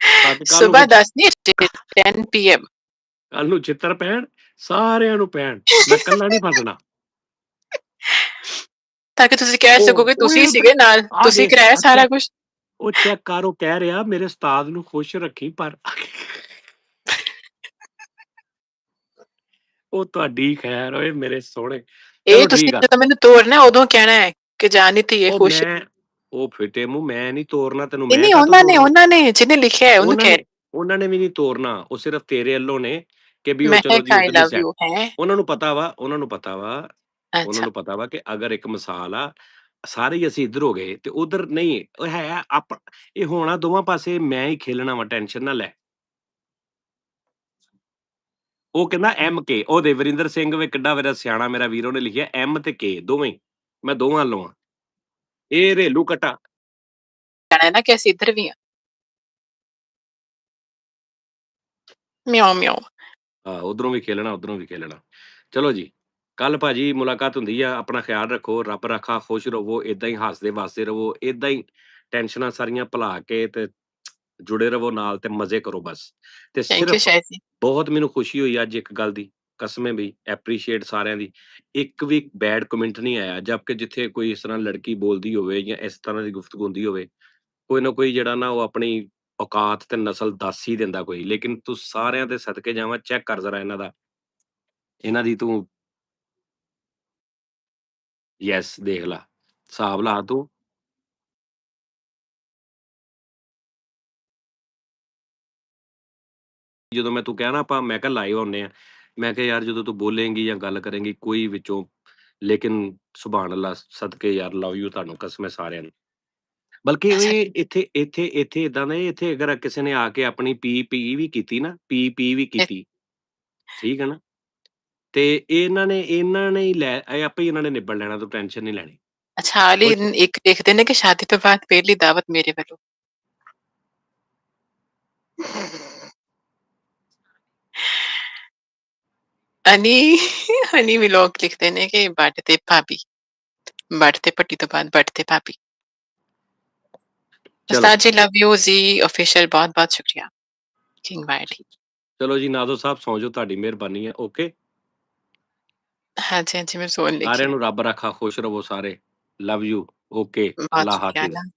ਤਾਂ ਕਿ ਕੱਲ ਨੂੰ सुबह 10 नहीं, 10 पीएम। ਛਿੱਤਰ ਪੈਣ, ਸਾਰਿਆਂ ਨੂੰ ਪੈਣ। ਮੈਂ ਇਕੱਲਾ ਨਹੀਂ ਫਸਣਾ। ताकि तुसी कह ਉਹ सकोगे तुसी ਓਏ सीगे नाल, ਆ तुसी ਦੇਖ, कराया ਅੱਛਾ सारा कुछ। ਉਹ ਚੈੱਕ ਕਰ, ਉਹ ਕਹਿ ਰਿਹਾ ਮੇਰੇ ਉਸਤਾਦ ਨੂੰ ਖੁਸ਼ ਰੱਖੀ ਪਰ ਉਹ ਤੁਹਾਡੀ ਖੈਰ ਓਏ ਮੇਰੇ ਸੋਹਣੇ। ਇਹ ਚਲੋ ਤੁਸੀਂ ਠੀਕ ਆ। ਜਦੋਂ ਮੈਨੂੰ ਤੋਰਨਾ ਉਦੋਂ ਕਹਿਣਾ ਹੈ ਕਿ ਜਾਨੀ ਧੀਏ ਉਹ ਖੁਸ਼। ਮੈਂ ਉਹ ਫਿੱਟੇ ਮੂੰਹ ਮੈਂ ਨਹੀਂ ਤੋਰਨਾ ਤੈਨੂੰ, ਨਹੀਂ ਮੈਂ ਨਹੀਂ, ਕਾਹਤੋਂ ਤੋਰਨਾ? ਉਹਨਾਂ ਨੇ ਜਿਹਨੇ ਲਿਖਿਆ ਹੈ ਉਹਨੂੰ ਉਹਨਾਂ ਕਹਿ ਨੇ ਉਹਨਾਂ ਨੇ ਵੀ ਨਹੀਂ ਤੋਰਨਾ, ਉਹ ਸਿਰਫ ਤੇਰੇ ਵੱਲੋਂ ਨੇ ਕਿ ਵੀ ਉਹ ਚਲੋ ਮਹਿਕ ਜੀ ਆਈ ਉਧਰਲੀ ਲਵ ਸਾਈਡ। ਯੂ ਹੈ। ਉਹਨਾਂ ਨੂੰ ਪਤਾ ਵਾ, ਉਹਨਾਂ ਨੂੰ ਪਤਾ ਵਾ, ਉਹਨਾਂ ਅੱਛਾ, ਨੂੰ ਪਤਾ ਵਾ ਕਿ ਅਗਰ ਇੱਕ ਮਿਸਾਲ ਆ, ਸਾਰੇ ਹੀ ਅਸੀਂ ਇੱਧਰ ਹੋ ਗਏ ਤੇ ਉਧਰ ਨਹੀਂ ਉਹ ਹੈ ਇਹ ਹੋਣਾ ਦੋਵਾਂ ਪਾਸੇ ਮੈਂ ਹੀ ਖੇਲਣਾ ਵਾ, ਟੈਨਸ਼ਨ ਨਾ ਲੈ। ਉਹ ਕਹਿੰਦਾ MK, ਉਹ ਦੇਵਰਿੰਦਰ ਸਿੰਘ ਵੇ ਕਿੱਡਾ ਮੇਰਾ ਸਿਆਣਾ ਮੇਰਾ ਵੀਰ, ਉਹਨੇ ਲਿਖਿਆ M ਤੇ K ਦੋਵੇਂ ਹੀ, ਮੈਂ ਦੋਵਾਂ ਵੱਲੋਂ ਆ। ਇਹ ਰੇਲੂ ਕੱਟਾ ਕਹਿਣਾ ਹੈ ਨਾ ਕਿ ਅਸੀਂ ਇੱਧਰ ਵੀ ਆ। ਮਿਆਉ ਮਿਆਉ। ਹਾਂ, ਉਧਰੋਂ ਵੀ ਖੇਲਣਾ, ਉਧਰੋਂ ਵੀ ਖੇਲਣਾ। ਚਲੋ ਜੀ, ਕੱਲ ਭਾਜੀ ਮੁਲਾਕਾਤ ਹੁੰਦੀ ਆ, ਆਪਣਾ ਖਿਆਲ ਰੱਖੋ, ਰੱਬ ਰਾਖਾ, ਖੁਸ਼ ਰਵੋ, ਏਦਾਂ ਹੀ ਹੱਸਦੇ-ਵੱਸਦੇ ਰਵੋ, ਏਦਾਂ ਹੀ ਟੈਨਸ਼ਨਾਂ ਸਾਰੀਆਂ ਭੁਲਾ ਕੇ ਤੇ ਜੁੜੇ ਰਵੋ ਨਾਲ ਤੇ ਮਜ਼ੇ ਕਰੋ ਬਸ। ਤੇ ਥੈਂਕ ਯੂ ਸਿਰਫ ਸ਼ਾਇਦ ਜੀ। ਬਹੁਤ ਮੈਨੂੰ ਖੁਸ਼ੀ ਹੋਈ ਅੱਜ ਇੱਕ ਗੱਲ ਦੀ, ਕਸਮੇ ਬਈ ਐਪਰੀਸ਼ੀਏਟ ਸਾਰਿਆਂ ਦੀ। ਇੱਕ ਵੀ ਬੈਡ ਕਮੈਂਟ ਨਹੀਂ ਆਇਆ, ਜਦਕਿ ਜਿੱਥੇ ਕੋਈ ਇਸ ਤਰ੍ਹਾਂ ਲੜਕੀ ਬੋਲਦੀ ਹੋਵੇ ਜਾਂ ਇਸ ਤਰ੍ਹਾਂ ਦੀ ਗੁਫ਼ਤਗੂ ਹੁੰਦੀ ਹੋਵੇ, ਕੋਈ ਨਾ ਕੋਈ ਜਿਹੜਾ ਨਾ ਉਹ ਆਪਣੀ ਔਕਾਤ ਤੇ ਨਸਲ ਦੱਸ ਹੀ ਦਿੰਦਾ ਕੋਈ। ਲੇਕਿਨ ਤੂੰ ਸਾਰਿਆਂ ਦੇ ਸਦਕੇ ਜਾਵਾਂ, ਚੈੱਕ ਕਰ ਜ਼ਰਾ ਇਹਨਾਂ ਦਾ, ਇਹਨਾਂ ਦੀ ਤੂੰ ਯੈਸ ਦੇਖ ਲਾ, ਹਿਸਾਬ ਲਾ ਤੂੰ। ਜਦੋਂ ਮੈਂ ਤੂੰ ਕਿਹਾ ਨਾ ਆਪਾਂ ਮੈਂ ਕਿਹਾ ਲਾਈਵ ਆਉਂਦੇ ਆ, ਮੈਂ ਕਿਹਾ ਯਾਰ ਜਦੋਂ ਤੂੰ ਬੋਲੇਂਗੀ ਜਾਂ ਗੱਲ ਕਰੇਂਗੀ ਕੋਈ ਵਿੱਚੋਂ, ਲੇਕਿਨ ਸੁਭਾਨ ਅੱਲਾਹ ਸਦਕੇ ਯਾਰ ਲਵ ਯੂ ਤੁਹਾਨੂੰ ਕਸਮ ਹੈ ਸਾਰਿਆਂ ਨੂੰ। ਬਲਕਿ ਅੱਛਾ ਇਹ ਜੀ। ਇੱਥੇ ਏਦਾਂ ਦਾ ਇੱਥੇ ਅਗਰ ਕਿਸੇ ਨੇ ਆ ਕੇ ਆਪਣੀ ਪੀ ਵੀ ਕੀਤੀ ਨਾ, ਪੀ ਵੀ ਕੀਤੀ, ਠੀਕ ਹੈ ਨਾ? ਤੇ ਇਹਨਾਂ ਨੇ ਹੀ ਇਹ ਆਪੇ ਹੀ ਇਹਨਾਂ ਨੇ ਨਿਬੜ ਲੈਣਾ, ਤੂੰ ਟੈਨਸ਼ਨ ਨਹੀਂ ਲੈਣੀ। ਅੱਛਾ ਹਾਲੀ ਉਹ 'ਚ ਇੱਕ ਲਿਖਦੇ ਨੇ ਕਿ ਸ਼ਾਦੀ ਤੋਂ ਬਾਅਦ ਪਹਿਲੀ ਦਾਵਤ ਮੇਰੇ ਵੱਲੋਂ। ਹਨੀ ਹਨੀ ਵਲੋਗ ਲਿਖਦੇ ਨੇ ਕਿ ਬੱਟ ਤੇ ਭਾਬੀ, ਬੱਟ ਤੇ ਪੱਟੀ ਤੋਂ ਬਾਅਦ ਬੱਟ ਤੇ ਭਾਬੀ। ਚਲੋ, ਉਸਤਾਦ ਜੀ ਲਵ ਯੂ ਜੀ, ऑफिशियल बहुत-बहुत शुक्रिया। King bye. ਚਲੋ ਜੀ ਨਾਜ਼ੋ ਸਾਹਿਬ ਸੌਂ ਜਾਓ, ਤੁਹਾਡੀ ਮਿਹਰਬਾਨੀ ਹੈ, ਓਕੇ। हाँ जी, हाँ जी, मैं ज़ोन ਸਾਰਿਆਂ लिखी। ਨੂੰ ਰੱਬ ਰਾਖਾ, ਖੁਸ਼ ਰਵੋ ਸਾਰੇ। ਲਵ ਯੂ, ਓਕੇ, बहुत ਅੱਲਾ शुक्रिया ਹਾਫਿਜ਼। ना।